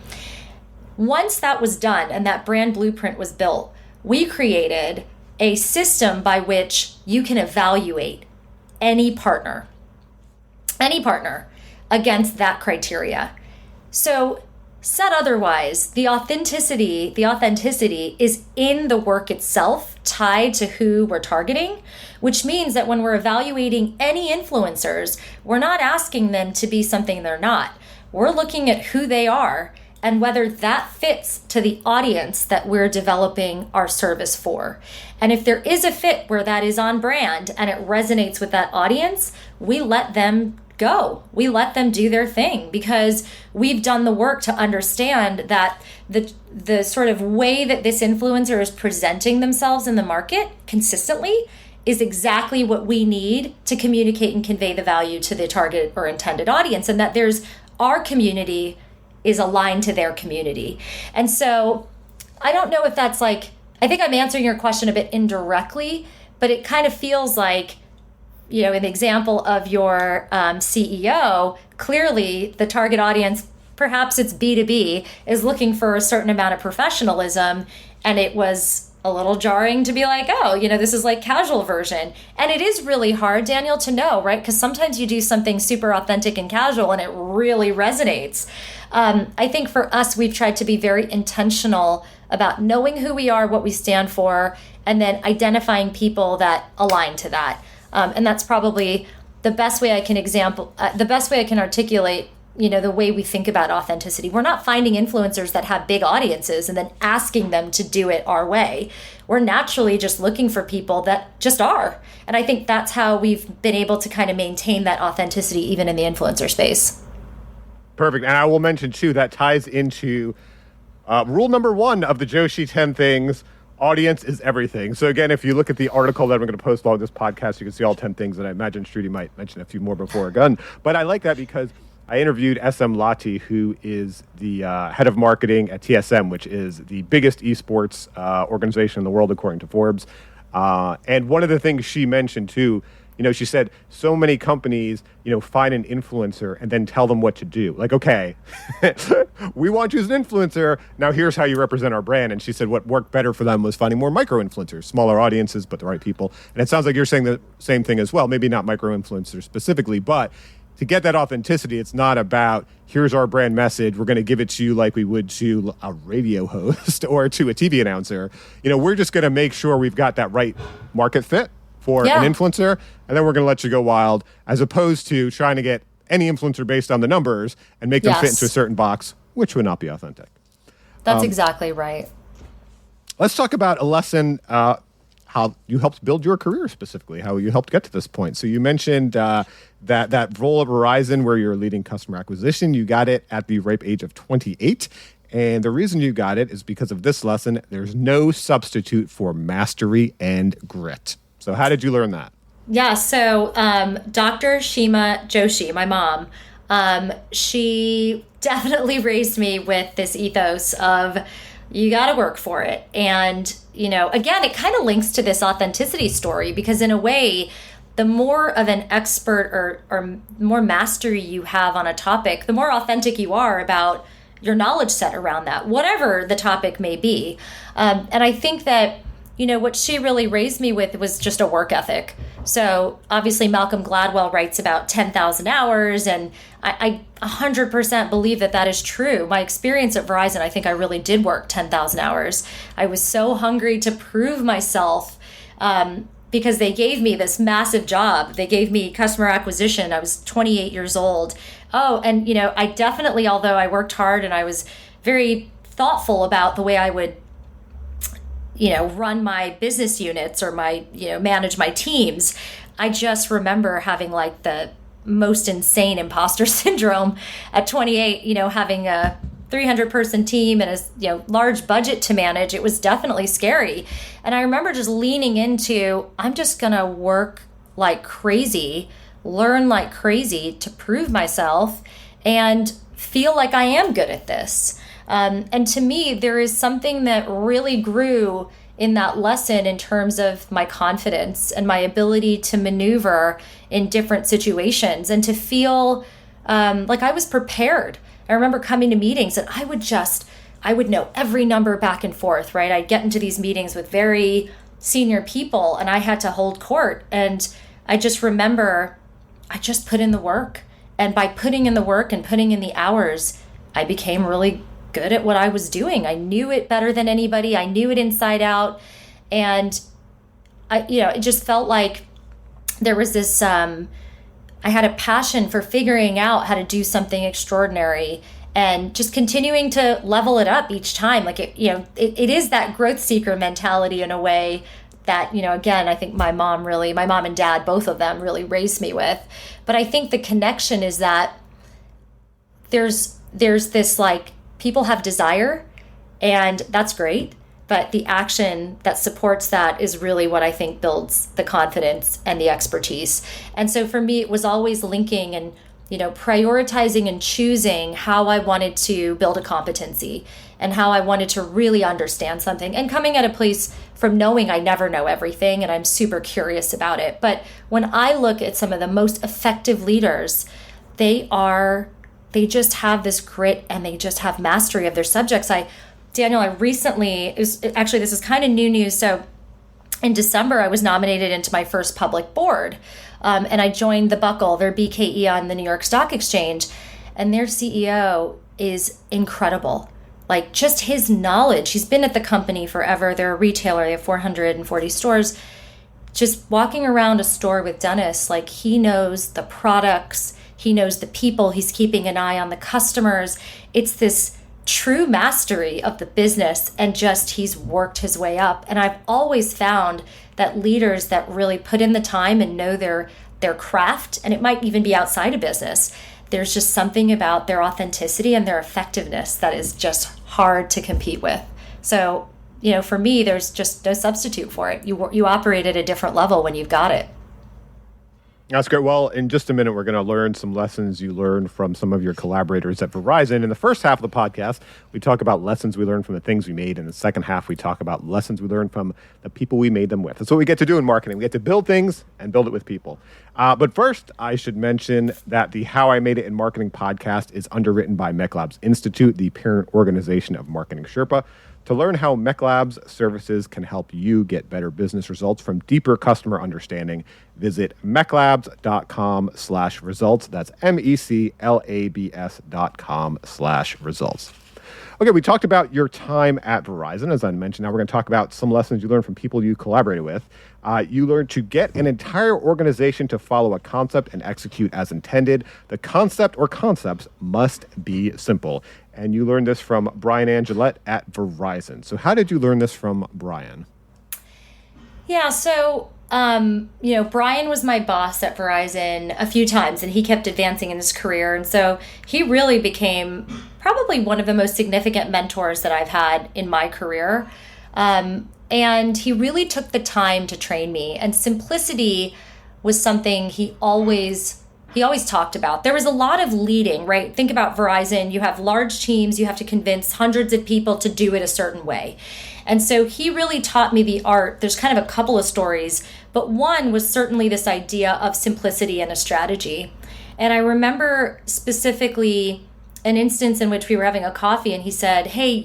Once that was done and that brand blueprint was built, we created a system by which you can evaluate any partner against that criteria. So said otherwise, the authenticity is in the work itself, tied to who we're targeting, which means that when we're evaluating any influencers, we're not asking them to be something they're not. We're looking at who they are and whether that fits to the audience that we're developing our service for. And if there is a fit where that is on brand and it resonates with that audience, we let them go. We let them do their thing because we've done the work to understand that the sort of way that this influencer is presenting themselves in the market consistently is exactly what we need to communicate and convey the value to the target or intended audience, and that our community is aligned to their community. And so I don't know if that's I think I'm answering your question a bit indirectly, but it kind of feels like, in the example of your CEO, clearly the target audience, perhaps it's B2B, is looking for a certain amount of professionalism. And it was a little jarring to be like, this is casual version. And it is really hard, Daniel, to know, right? Because sometimes you do something super authentic and casual and it really resonates. I think for us, we've tried to be very intentional about knowing who we are, what we stand for, and then identifying people that align to that. And that's probably the best way I can articulate the way we think about authenticity. We're not finding influencers that have big audiences and then asking them to do it our way. We're naturally just looking for people that just are. And I think that's how we've been able to kind of maintain that authenticity even in the influencer space. Perfect. And I will mention, too, that ties into rule number 1 of the Joshi 10 things. Audience is everything. So again, if you look at the article that I'm going to post along this podcast, you can see all 10 things, and I imagine Trudy might mention a few more before we're done. But I like that because I interviewed SM Lati, who is the head of marketing at TSM, which is the biggest esports organization in the world, according to Forbes. And one of the things she mentioned, too, she said so many companies, find an influencer and then tell them what to do. Like, okay, we want you as an influencer. Now here's how you represent our brand. And she said what worked better for them was finding more micro-influencers, smaller audiences, but the right people. And it sounds like you're saying the same thing as well. Maybe not micro-influencers specifically, but to get that authenticity, it's not about, here's our brand message, we're going to give it to you like we would to a radio host or to a TV announcer. We're just going to make sure we've got that right market fit for an influencer, and then we're going to let you go wild, as opposed to trying to get any influencer based on the numbers and make them fit into a certain box, which would not be authentic. That's exactly right. Let's talk about a lesson, how you helped build your career specifically, how you helped get to this point. So you mentioned that role at Verizon where you're leading customer acquisition. You got it at the ripe age of 28. And the reason you got it is because of this lesson. There's no substitute for mastery and grit. So how did you learn that? Yeah, so Dr. Shima Joshi, my mom, she definitely raised me with this ethos of you got to work for it. And, again, it kind of links to this authenticity story because in a way, the more of an expert or more mastery you have on a topic, the more authentic you are about your knowledge set around that, whatever the topic may be. And I think that what she really raised me with was just a work ethic. So obviously Malcolm Gladwell writes about 10,000 hours, and I 100% believe that is true. My experience at Verizon, I think I really did work 10,000 hours. I was so hungry to prove myself because they gave me this massive job. They gave me customer acquisition. I was 28 years old. Oh, and I definitely, although I worked hard and I was very thoughtful about the way I would run my business units or manage my teams. I just remember having like the most insane imposter syndrome at 28, having a 300-person team and a large budget to manage. It was definitely scary. And I remember just leaning into, I'm just going to work like crazy, learn like crazy to prove myself and feel like I am good at this. And to me, there is something that really grew in that lesson in terms of my confidence and my ability to maneuver in different situations and to feel like I was prepared. I remember coming to meetings and I would know every number back and forth, right? I'd get into these meetings with very senior people and I had to hold court. And I just remember I just put in the work. And by putting in the work and putting in the hours, I became really good at what I was doing. I knew it better than anybody. I knew it inside out. And it just felt like there was this, I had a passion for figuring out how to do something extraordinary and just continuing to level it up each time. Like it is that growth seeker mentality in a way that, again, I think my mom and dad, both of them really raised me with. But I think the connection is that there's this like, people have desire, and that's great, but the action that supports that is really what I think builds the confidence and the expertise. And so for me, it was always linking and, prioritizing and choosing how I wanted to build a competency and how I wanted to really understand something, and coming at a place from knowing I never know everything and I'm super curious about it. But when I look at some of the most effective leaders, they just have this grit and they just have mastery of their subjects. Daniel, this is kind of new news. So in December, I was nominated into my first public board. And I joined the Buckle, their BKE on the New York Stock Exchange. And their CEO is incredible. Like just his knowledge, he's been at the company forever. They're a retailer, they have 440 stores. Just walking around a store with Dennis, like he knows the products, He knows the people. He's keeping an eye on the customers. It's this true mastery of the business, and just he's worked his way up. And I've always found that leaders that really put in the time and know their craft, and it might even be outside of business, there's just something about their authenticity and their effectiveness that is just hard to compete with. So, for me, there's just no substitute for it. You operate at a different level when you've got it. That's great. Well, in just a minute, we're going to learn some lessons you learned from some of your collaborators at Verizon. In the first half of the podcast, we talk about lessons we learned from the things we made. In the second half, we talk about lessons we learned from the people we made them with. That's what we get to do in marketing. We get to build things and build it with people. But first, I should mention that the How I Made It in Marketing podcast is underwritten by MECLabs Institute, the parent organization of Marketing Sherpa. To learn how MECLabs services can help you get better business results from deeper customer understanding, visit meclabs.com/results. That's MECLABS.com/results. Okay, we talked about your time at Verizon, as I mentioned. Now we're going to talk about some lessons you learned from people you collaborated with. You learned to get an entire organization to follow a concept and execute as intended. The concept or concepts must be simple. And you learned this from Brian Angelette at Verizon. So how did you learn this from Brian? Yeah, so, Brian was my boss at Verizon a few times, and he kept advancing in his career. And so he really became probably one of the most significant mentors that I've had in my career. And he really took the time to train me. And simplicity was something he always talked about. There was a lot of leading, right? Think about Verizon. You have large teams. You have to convince hundreds of people to do it a certain way. And so he really taught me the art. There's kind of a couple of stories, but one was certainly this idea of simplicity and a strategy. And I remember specifically an instance in which we were having a coffee and he said, "Hey,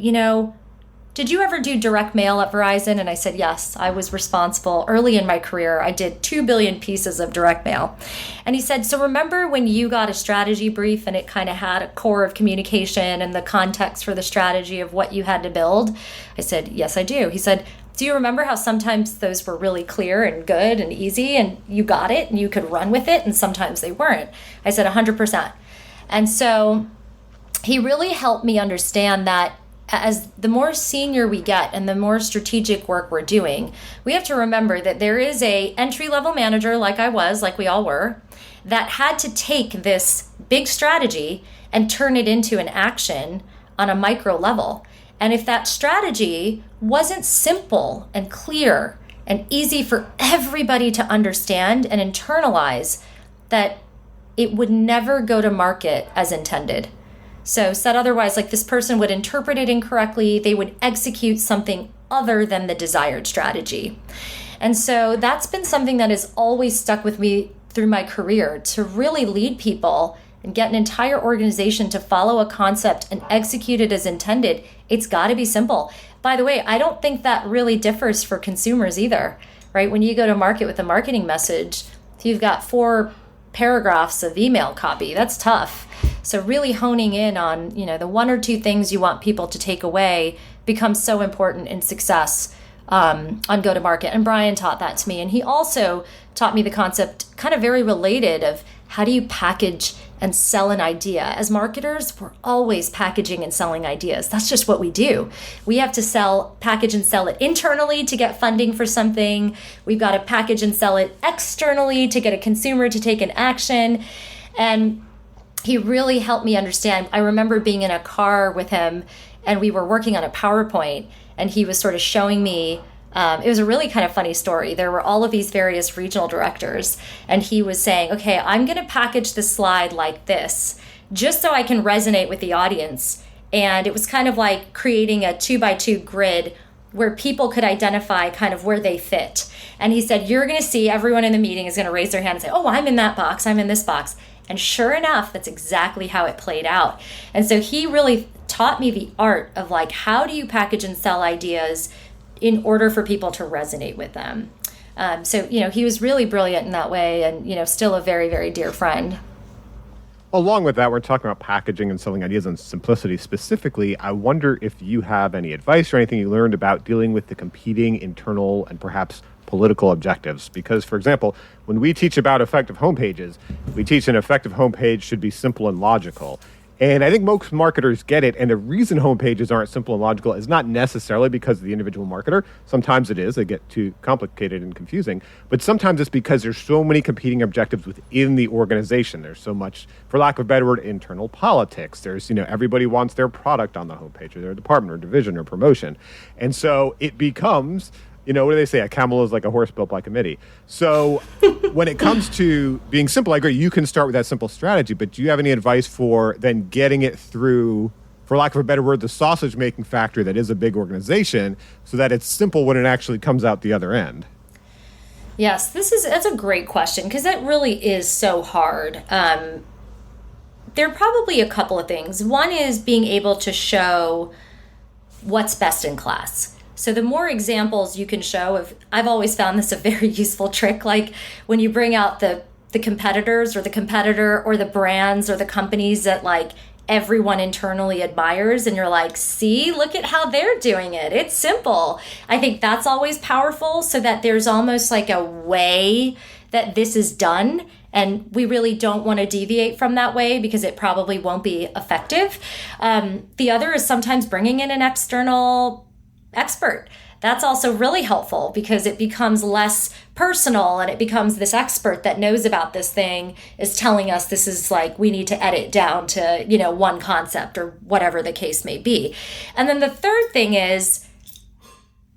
did you ever do direct mail at Verizon?" And I said, yes, I was responsible. Early in my career, I did 2 billion pieces of direct mail. And he said, so remember when you got a strategy brief and it kind of had a core of communication and the context for the strategy of what you had to build? I said, yes, I do. He said, do you remember how sometimes those were really clear and good and easy and you got it and you could run with it, and sometimes they weren't? I said, 100%. And so he really helped me understand that as the more senior we get and the more strategic work we're doing, we have to remember that there is a entry-level manager like I was, like we all were, that had to take this big strategy and turn it into an action on a micro level. And if that strategy wasn't simple and clear and easy for everybody to understand and internalize, that it would never go to market as intended. So said otherwise, like this person would interpret it incorrectly, they would execute something other than the desired strategy. And so that's been something that has always stuck with me through my career, to really lead people and get an entire organization to follow a concept and execute it as intended. It's got to be simple. By the way, I don't think that really differs for consumers either, right? When you go to market with a marketing message, if you've got 4 paragraphs of email copy, that's tough. So really honing in on, the 1 or 2 things you want people to take away becomes so important in success on go-to-market. And Brian taught that to me. And he also taught me the concept, kind of very related, of how do you package and sell an idea. As marketers, we're always packaging and selling ideas. That's just what we do. We have to package and sell it internally to get funding for something. We've got to package and sell it externally to get a consumer to take an action. And he really helped me understand. I remember being in a car with him and we were working on a PowerPoint and he was sort of showing me, it was a really kind of funny story. There were all of these various regional directors and he was saying, okay, I'm going to package the slide like this just so I can resonate with the audience. And it was kind of like creating a 2x2 grid where people could identify kind of where they fit. And he said, you're going to see everyone in the meeting is going to raise their hand and say, oh, I'm in that box, I'm in this box. And sure enough, that's exactly how it played out. And so he really taught me the art of like, how do you package and sell ideas in order for people to resonate with them? So he was really brilliant in that way and, still a very, very dear friend. Along with that, we're talking about packaging and selling ideas and simplicity specifically. I wonder if you have any advice or anything you learned about dealing with the competing internal and perhaps political objectives. Because, for example, when we teach about effective homepages, we teach an effective homepage should be simple and logical. And I think most marketers get it. And the reason homepages aren't simple and logical is not necessarily because of the individual marketer. Sometimes it is. They get too complicated and confusing. But sometimes it's because there's so many competing objectives within the organization. There's so much, for lack of a better word, internal politics. There's, everybody wants their product on the homepage or their department or division or promotion. And so it becomes, what do they say? A camel is like a horse built by committee. So when it comes to being simple, I agree, you can start with that simple strategy, but do you have any advice for then getting it through, for lack of a better word, the sausage making factory that is a big organization so that it's simple when it actually comes out the other end? Yes, that's a great question because that really is so hard. There are probably a couple of things. One is being able to show what's best in class. So the more examples you can show of, I've always found this a very useful trick, like when you bring out the competitors or the competitor or the brands or the companies that like everyone internally admires and you're like, see, look at how they're doing it. It's simple. I think that's always powerful so that there's almost like a way that this is done. And we really don't want to deviate from that way because it probably won't be effective. The other is sometimes bringing in an external expert. That's also really helpful because it becomes less personal and it becomes this expert that knows about this thing is telling us this is like we need to edit down to, one concept or whatever the case may be. And then the third thing is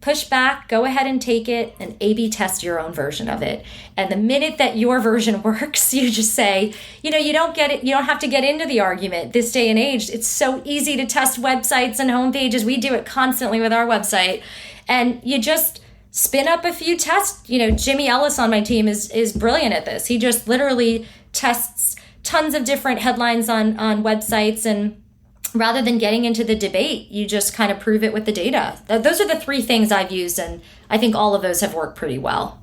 push back, go ahead and take it and A/B test your own version of it. And the minute that your version works, you just say, you don't get it. You don't have to get into the argument. This day and age, it's so easy to test websites and homepages. We do it constantly with our website. And you just spin up a few tests. Jimmy Ellis on my team is brilliant at this. He just literally tests tons of different headlines on websites, and rather than getting into the debate, you just kind of prove it with the data. Those are the three things I've used, and I think all of those have worked pretty well.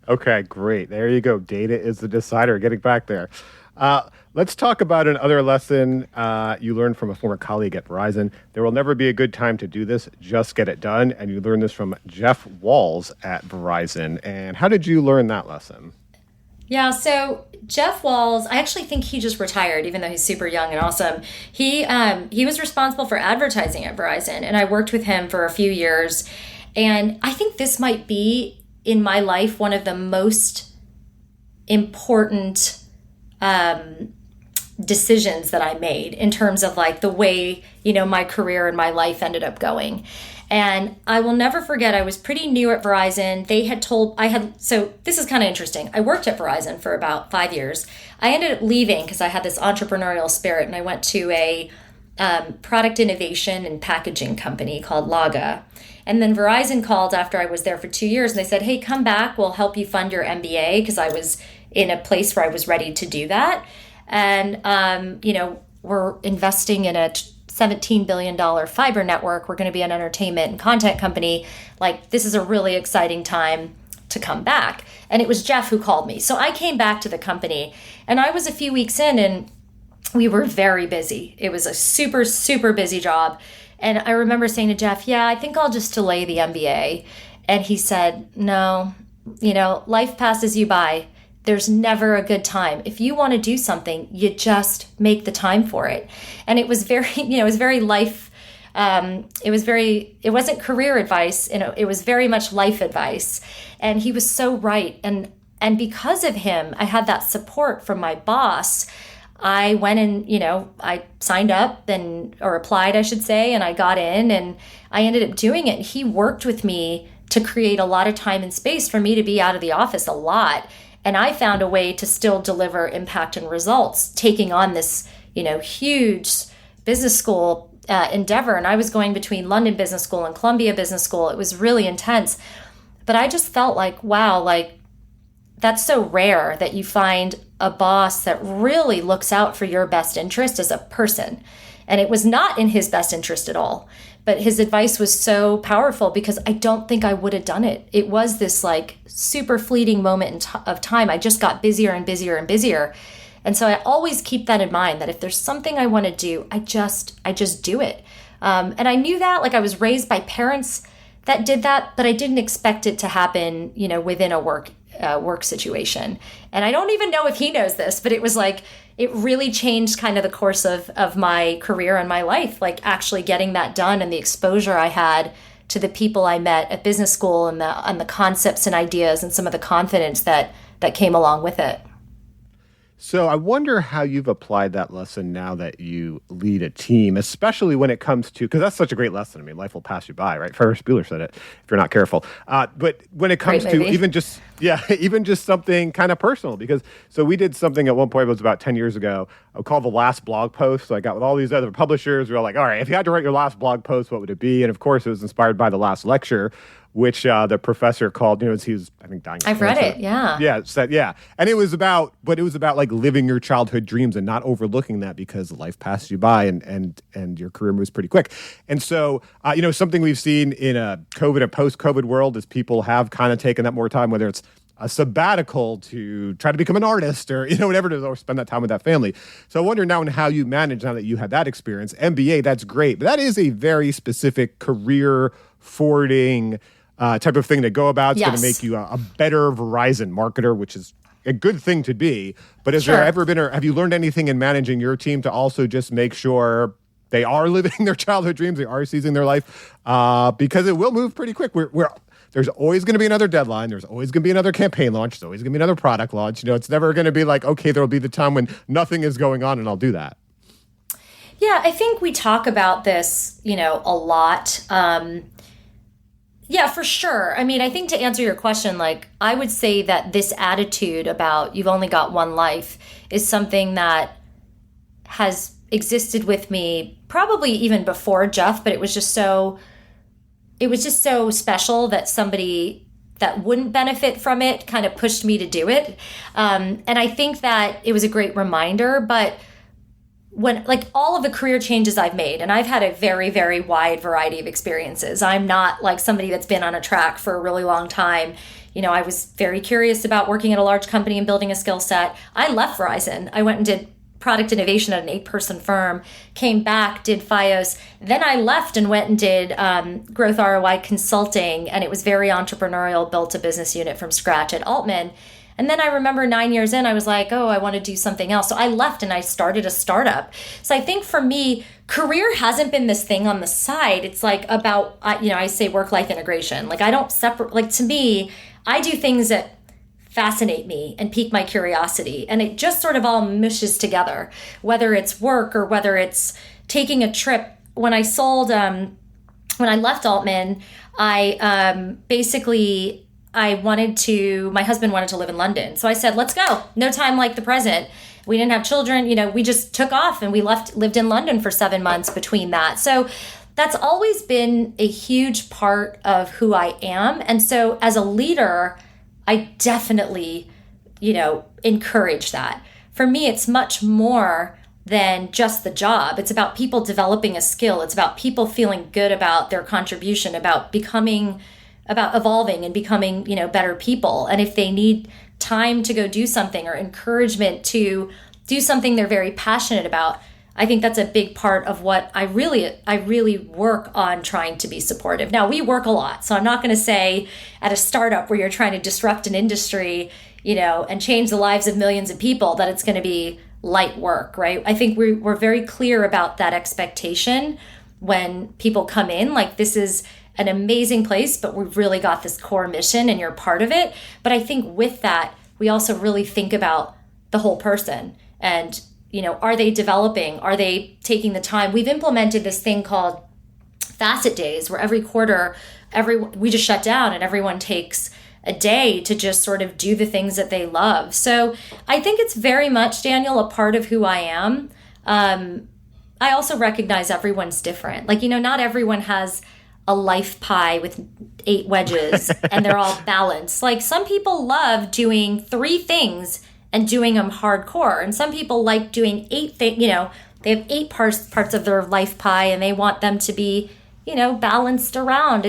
Okay, great. There you go. Data is the decider. Getting back there. Let's talk about another lesson you learned from a former colleague at Verizon. There will never be a good time to do this. Just get it done. And you learned this from Jeff Walls at Verizon. And how did you learn that lesson? Yeah, so Jeff Walls, I actually think he just retired, even though he's super young and awesome. He was responsible for advertising at Verizon, and I worked with him for a few years. And I think this might be, in my life, one of the most important decisions that I made in terms of like the way, my career and my life ended up going. And I will never forget, I was pretty new at Verizon. So this is kind of interesting. I worked at Verizon for about 5 years. I ended up leaving because I had this entrepreneurial spirit and I went to a product innovation and packaging company called Laga. And then Verizon called after I was there for 2 years and they said, hey, come back, we'll help you fund your MBA, because I was in a place where I was ready to do that. And, we're investing in a $17 billion fiber network. We're going to be an entertainment and content company. Like, this is a really exciting time to come back. And it was Jeff who called me. So I came back to the company and I was a few weeks in and we were very busy. It was a super, super busy job. And I remember saying to Jeff, yeah, I think I'll just delay the MBA. And he said, no, life passes you by. There's never a good time. If you want to do something, you just make the time for it. And it was very, it was very life. It wasn't career advice. It was very much life advice. And he was so right. And because of him, I had that support from my boss. I went and, I signed up or applied, I should say, and I got in and I ended up doing it. He worked with me to create a lot of time and space for me to be out of the office a lot. And I found a way to still deliver impact and results, taking on this, huge business school endeavor. And I was going between London Business School and Columbia Business School. It was really intense. But I just felt like, wow, like that's so rare that you find a boss that really looks out for your best interest as a person. And it was not in his best interest at all. But his advice was so powerful because I don't think I would have done it. It was this like super fleeting moment of time. I just got busier and busier and busier. And so I always keep that in mind, that if there's something I want to do, I just do it. And I knew that, like, I was raised by parents that did that, but I didn't expect it to happen, within a work situation. And I don't even know if he knows this, but it was like, it really changed kind of the course of my career and my life, like actually getting that done and the exposure I had to the people I met at business school and the concepts and ideas and some of the confidence that came along with it. So I wonder how you've applied that lesson now that you lead a team, especially when it comes to, because that's such a great lesson. I mean, life will pass you by, right? Ferris Bueller said it, if you're not careful. But when it comes to even just something kind of personal, because so we did something at one point, it was about 10 years ago, called The Last Blog Post. So I got with all these other publishers. We were like, all right, if you had to write your last blog post, what would it be? And of course, it was inspired by the last lecture, which the professor called, he was, I think, dying. I've read it, yeah. Yeah. And it was about like living your childhood dreams and not overlooking that because life passed you by and your career moves pretty quick. And so, something we've seen in a COVID and post-COVID world is people have kind of taken that more time, whether it's a sabbatical to try to become an artist or, whatever it is, or spend that time with that family. So I wonder now how you manage, now that you had that experience. MBA, that's great, but that is a very specific career forwarding type of thing to go about. It's going to make you a better Verizon marketer, which is a good thing to be. But has there ever been, or have you learned anything in managing your team to also just make sure they are living their childhood dreams, they are seizing their life? Because it will move pretty quick. There's always going to be another deadline. There's always going to be another campaign launch. There's always going to be another product launch. It's never going to be like, okay, there'll be the time when nothing is going on and I'll do that. Yeah, I think we talk about this, a lot. Yeah, for sure. I mean, I think to answer your question, like, I would say that this attitude about you've only got one life is something that has existed with me probably even before Jeff, but it was just so special that somebody that wouldn't benefit from it kind of pushed me to do it. And I think that it was a great reminder, but when, like, all of the career changes I've made, and I've had a very, very wide variety of experiences. I'm not like somebody that's been on a track for a really long time. I was very curious about working at a large company and building a skill set. I left Verizon. I went and did product innovation at an 8-person firm, came back, did FiOS. Then I left and went and did growth ROI consulting, and it was very entrepreneurial, built a business unit from scratch at Altman. And then I remember 9 years in, I was like, I want to do something else. So I left and I started a startup. So I think for me, career hasn't been this thing on the side. It's like about, I say work-life integration. Like, I don't separate, like, to me, I do things that fascinate me and pique my curiosity. And it just sort of all mushes together, whether it's work or whether it's taking a trip. When I when I left Altman, my husband wanted to live in London. So I said, let's go. No time like the present. We didn't have children. We just took off and we lived in London for 7 months between that. So that's always been a huge part of who I am. And so as a leader, I definitely, encourage that. For me, it's much more than just the job. It's about people developing a skill. It's about people feeling good about their contribution, about evolving and becoming, better people. And if they need time to go do something or encouragement to do something they're very passionate about, I think that's a big part of what I really work on, trying to be supportive. Now, we work a lot, so I'm not going to say at a startup where you're trying to disrupt an industry, and change the lives of millions of people, that it's going to be light work, right? I think we're very clear about that expectation when people come in, like, this is an amazing place, but we've really got this core mission and you're part of it. But I think with that, we also really think about the whole person and, are they developing? Are they taking the time? We've implemented this thing called Facet days, where every quarter, we just shut down and everyone takes a day to just sort of do the things that they love. So I think it's very much, Daniel, a part of who I am. I also recognize everyone's different. Like, not everyone has a life pie with 8 wedges and they're all balanced. Like, some people love doing 3 things and doing them hardcore. And some people like doing 8 things, they have 8 parts of their life pie and they want them to be, balanced around.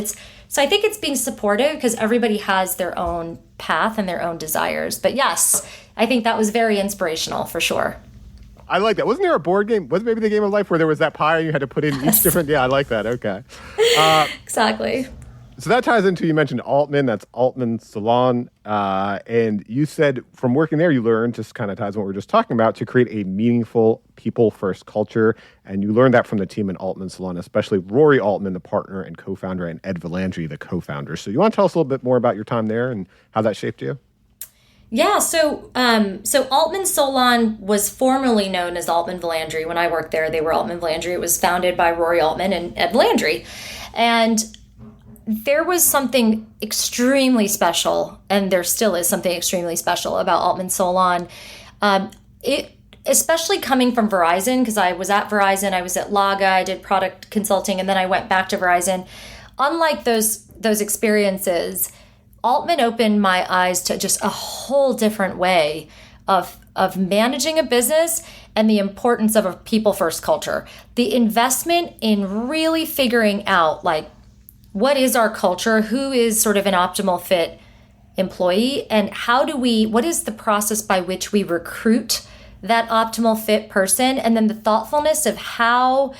So I think it's being supportive because everybody has their own path and their own desires. But yes, I think that was very inspirational for sure. I like that. Wasn't there a board game? Was it maybe the Game of Life where there was that pie and you had to put in each different? Yeah, I like that. Okay. Exactly. So that ties into, you mentioned Altman, that's Altman Salon. And you said from working there, you learned, just kind of ties on what we were just talking about, to create a meaningful people-first culture. And you learned that from the team in Altman Salon, especially Rory Altman, the partner and co-founder, and Ed Valandri, the co-founder. So you want to tell us a little bit more about your time there and how that shaped you? Yeah, so Altman Solon was formerly known as Altman Valandri. When I worked there, they were Altman Valandri. It was founded by Rory Altman and Ed Valandri. And there was something extremely special, and there still is something extremely special about Altman Solon. Especially coming from Verizon, because I was at Verizon, I was at Laga, I did product consulting, and then I went back to Verizon. Unlike those experiences, Altman opened my eyes to just a whole different way of managing a business and the importance of a people-first culture. The investment in really figuring out, like, what is our culture, who is sort of an optimal fit employee, and what is the process by which we recruit that optimal fit person, and then the thoughtfulness of how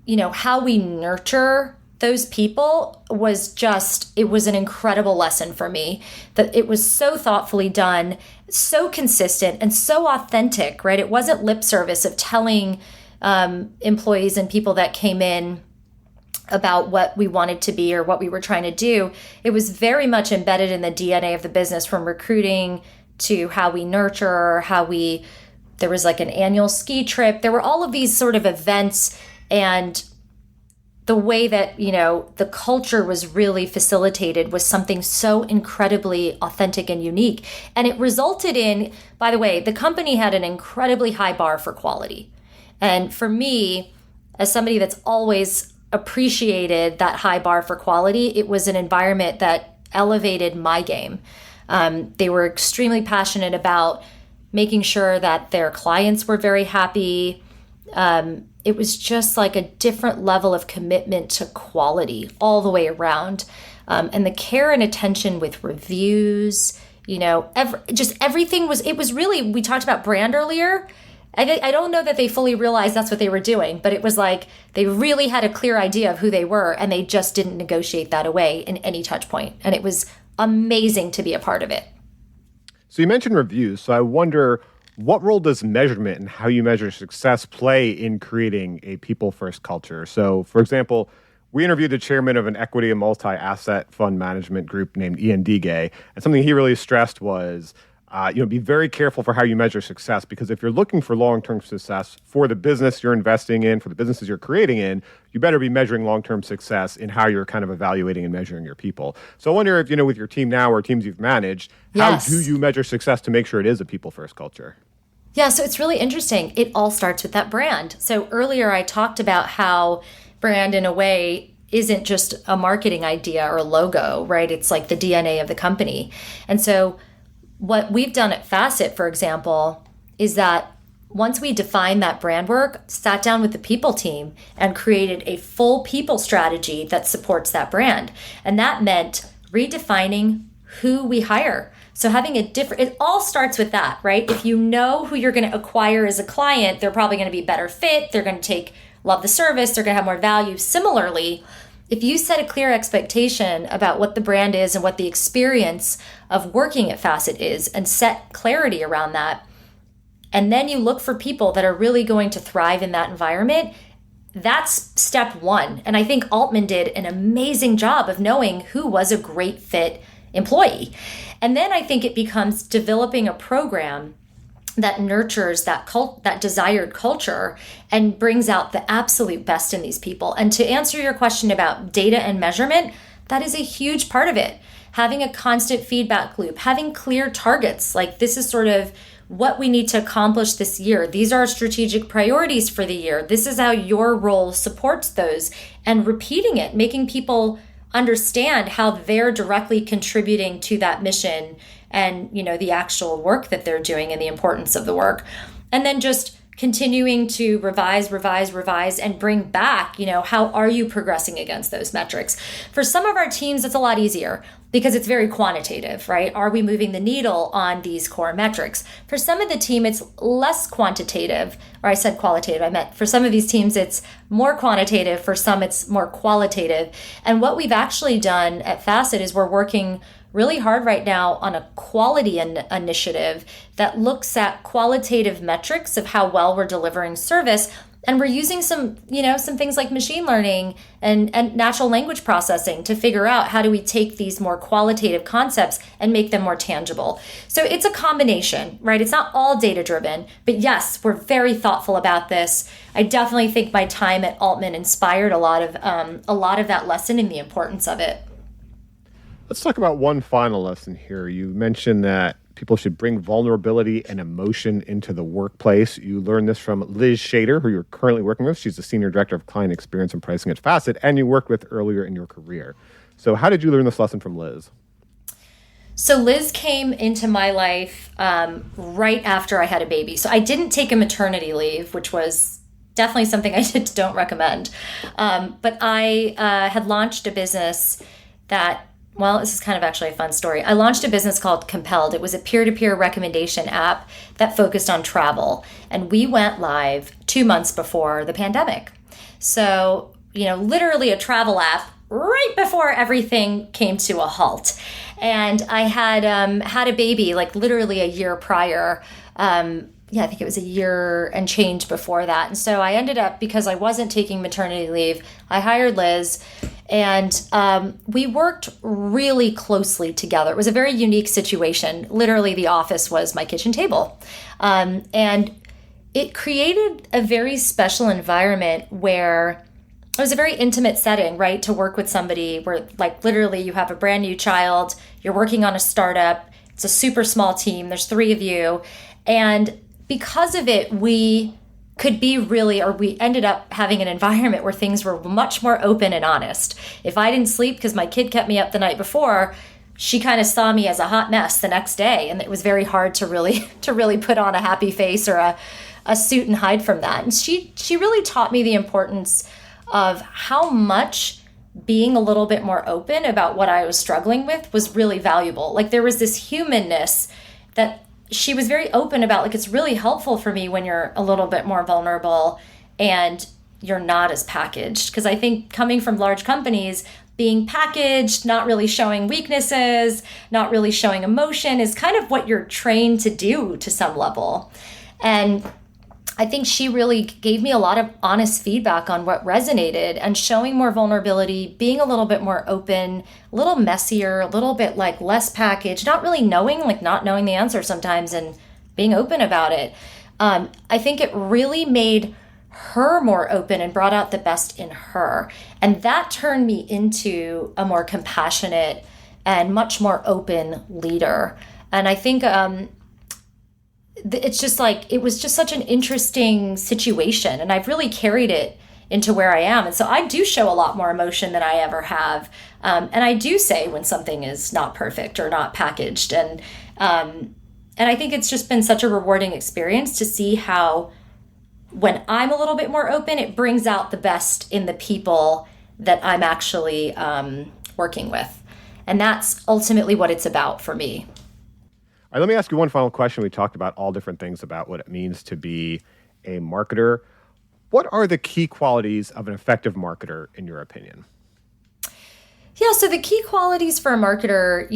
we nurture those people it was an incredible lesson for me, that it was so thoughtfully done, so consistent, and so authentic, right? It wasn't lip service of telling employees and people that came in about what we wanted to be or what we were trying to do. It was very much embedded in the DNA of the business, from recruiting to how we nurture, there was like an annual ski trip. There were all of these sort of events, and the way that, the culture was really facilitated was something so incredibly authentic and unique. And it resulted in, by the way, the company had an incredibly high bar for quality. And for me, as somebody that's always appreciated that high bar for quality, it was an environment that elevated my game. They were extremely passionate about making sure that their clients were very happy. It was just like a different level of commitment to quality all the way around. And the care and attention with reviews, everything was really, we talked about brand earlier. I don't know that they fully realized that's what they were doing, but it was like they really had a clear idea of who they were, and they just didn't negotiate that away in any touch point. And it was amazing to be a part of it. So you mentioned reviews. So I wonder, what role does measurement and how you measure success play in creating a people-first culture? So, for example, we interviewed the chairman of an equity and multi-asset fund management group named Ian Digay, and something he really stressed was, be very careful for how you measure success, because if you're looking for long-term success for the business you're investing in, for the businesses you're creating in, you better be measuring long-term success in how you're kind of evaluating and measuring your people. So I wonder if, with your team now or teams you've managed, how do you measure success to make sure it is a people-first culture? Yeah, so it's really interesting. It all starts with that brand. So earlier I talked about how brand, in a way, isn't just a marketing idea or a logo, right? It's like the DNA of the company. And so what we've done at Facet, for example, is that once we defined that brand work, sat down with the people team and created a full people strategy that supports that brand. And that meant redefining who we hire. So having it all starts with that, right? If you know who you're going to acquire as a client, they're probably going to be better fit. They're going to love the service. They're going to have more value. Similarly, if you set a clear expectation about what the brand is and what the experience of working at Facet is, and set clarity around that, and then you look for people that are really going to thrive in that environment, that's step one. And I think Altman did an amazing job of knowing who was a great fit employee. And then I think it becomes developing a program that nurtures that desired culture and brings out the absolute best in these people. And to answer your question about data and measurement, that is a huge part of it. Having a constant feedback loop, having clear targets, like this is sort of what we need to accomplish this year. These are our strategic priorities for the year. This is how your role supports those, and repeating it, making people understand how they're directly contributing to that mission and, the actual work that they're doing and the importance of the work. And then just continuing to revise, and bring back, how are you progressing against those metrics? For some of our teams, it's a lot easier because it's very quantitative, right? Are we moving the needle on these core metrics? For some of the team, it's less quantitative, or I said qualitative, I meant for some of these teams, it's more quantitative. For some, it's more qualitative. And what we've actually done at Facet is we're working really hard right now on a quality initiative that looks at qualitative metrics of how well we're delivering service. And we're using some things like machine learning and natural language processing to figure out how do we take these more qualitative concepts and make them more tangible. So it's a combination, right? It's not all data driven, but yes, we're very thoughtful about this. I definitely think my time at Altman inspired a lot of that lesson and the importance of it. Let's talk about one final lesson here. You mentioned that people should bring vulnerability and emotion into the workplace. You learned this from Liz Shader, who you're currently working with. She's the Senior Director of Client Experience and Pricing at Facet, and you worked with earlier in your career. So how did you learn this lesson from Liz? So Liz came into my life right after I had a baby. So I didn't take a maternity leave, which was definitely something I don't recommend. But I had launched a business that, well, this is kind of actually a fun story. I launched a business called Compelled. It was a peer-to-peer recommendation app that focused on travel. And we went live 2 months before the pandemic. So, literally a travel app right before everything came to a halt. And I had had a baby like literally a year prior. I think it was a year and change before that. And so I ended up, because I wasn't taking maternity leave, I hired Liz, and we worked really closely together. It was a very unique situation. Literally, the office was my kitchen table. And it created a very special environment where it was a very intimate setting, right? To work with somebody where, like, literally you have a brand new child, you're working on a startup, it's a super small team, there's 3 of you. And because of it, we ended up having an environment where things were much more open and honest. If I didn't sleep because my kid kept me up the night before, she kind of saw me as a hot mess the next day. And it was very hard to really put on a happy face or a suit and hide from that. And she really taught me the importance of how much being a little bit more open about what I was struggling with was really valuable. Like, there was this humanness that she was very open about. Like, it's really helpful for me when you're a little bit more vulnerable and you're not as packaged. Because I think coming from large companies, being packaged, not really showing weaknesses, not really showing emotion is kind of what you're trained to do to some level. And I think she really gave me a lot of honest feedback on what resonated, and showing more vulnerability, being a little bit more open, a little messier, a little bit like less packaged, not knowing the answer sometimes and being open about it. I think it really made her more open and brought out the best in her. And that turned me into a more compassionate and much more open leader. And I think it's just like, it was just such an interesting situation, and I've really carried it into where I am. And so I do show a lot more emotion than I ever have. And I do say when something is not perfect or not packaged. And I think it's just been such a rewarding experience to see how, when I'm a little bit more open, it brings out the best in the people that I'm actually working with. And that's ultimately what it's about for me. All right, let me ask you one final question. We talked about all different things about what it means to be a marketer. What are the key qualities of an effective marketer, in your opinion? Yeah, so the key qualities for a marketer,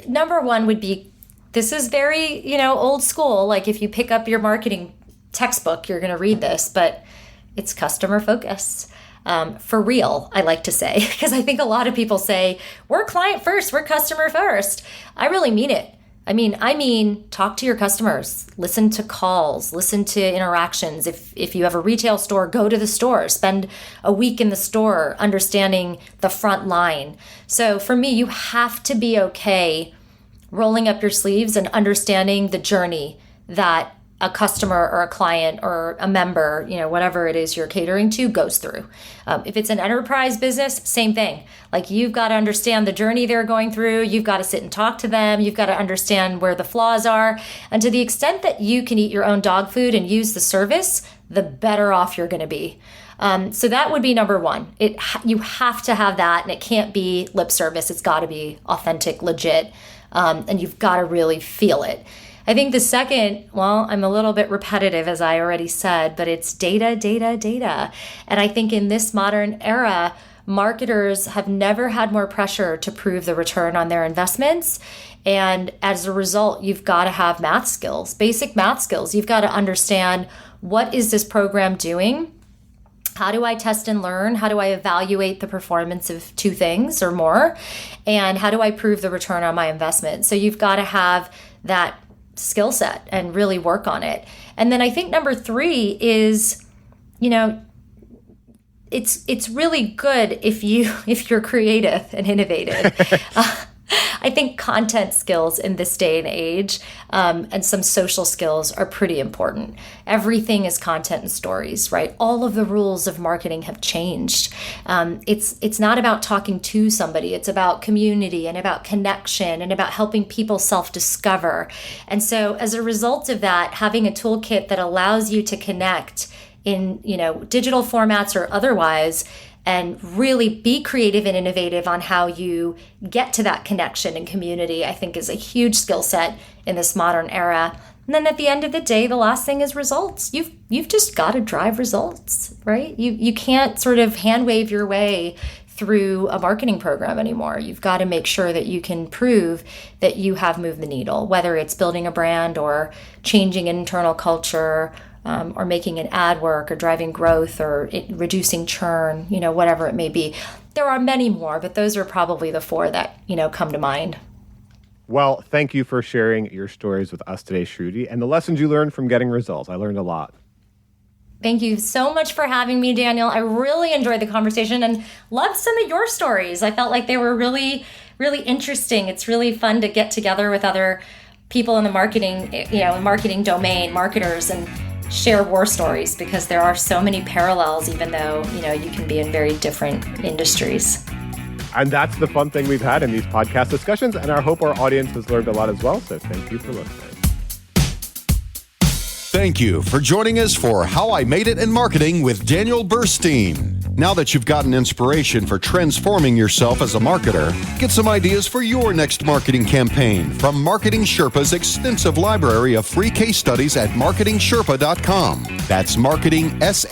number one would be, this is very, old school. Like, if you pick up your marketing textbook, you're going to read this, but it's customer focus. For real, I like to say, because I think a lot of people say, we're client first, we're customer first. I really mean it. I mean, talk to your customers, listen to calls, listen to interactions. If you have a retail store, go to the store, spend a week in the store understanding the front line. So for me, you have to be okay rolling up your sleeves and understanding the journey that a customer or a client or a member, whatever it is you're catering to, goes through. If it's an enterprise business, same thing. Like, you've got to understand the journey they're going through. You've got to sit and talk to them. You've got to understand where the flaws are. And to the extent that you can eat your own dog food and use the service, the better off you're going to be. So that would be number one. You have to have that, and it can't be lip service. It's got to be authentic, legit, and you've got to really feel it. I think the second, I'm a little bit repetitive, as I already said, but it's data, data, data. And I think in this modern era, marketers have never had more pressure to prove the return on their investments. And as a result, you've got to have math skills, basic math skills. You've got to understand, what is this program doing? How do I test and learn? How do I evaluate the performance of two things or more? And how do I prove the return on my investment? So you've got to have that skill set and really work on it. And then I think number three is, it's really good if you're creative and innovative. I think content skills in this day and age, and some social skills are pretty important. Everything is content and stories, right? All of the rules of marketing have changed. It's not about talking to somebody. It's about community and about connection and about helping people self-discover. And so as a result of that, having a toolkit that allows you to connect in, digital formats or otherwise, and really be creative and innovative on how you get to that connection and community, I think is a huge skill set in this modern era. And then at the end of the day, the last thing is results. You've just got to drive results, right? You can't sort of hand wave your way through a marketing program anymore. You've got to make sure that you can prove that you have moved the needle, whether it's building a brand or changing internal culture, or making an ad work, or driving growth, or reducing churn, whatever it may be. There are many more, but those are probably the four that, come to mind. Well, thank you for sharing your stories with us today, Shruti, and the lessons you learned from getting results. I learned a lot. Thank you so much for having me, Daniel. I really enjoyed the conversation and loved some of your stories. I felt like they were really, really interesting. It's really fun to get together with other people in the marketing domain, marketers, and share war stories, because there are so many parallels, even though, you can be in very different industries. And that's the fun thing we've had in these podcast discussions, and I hope our audience has learned a lot as well, so thank you for listening. Thank you for joining us for How I Made It in Marketing with Daniel Burstein. Now that you've gotten inspiration for transforming yourself as a marketer, get some ideas for your next marketing campaign from Marketing Sherpa's extensive library of free case studies at marketingsherpa.com. That's marketing, SHERPA.com.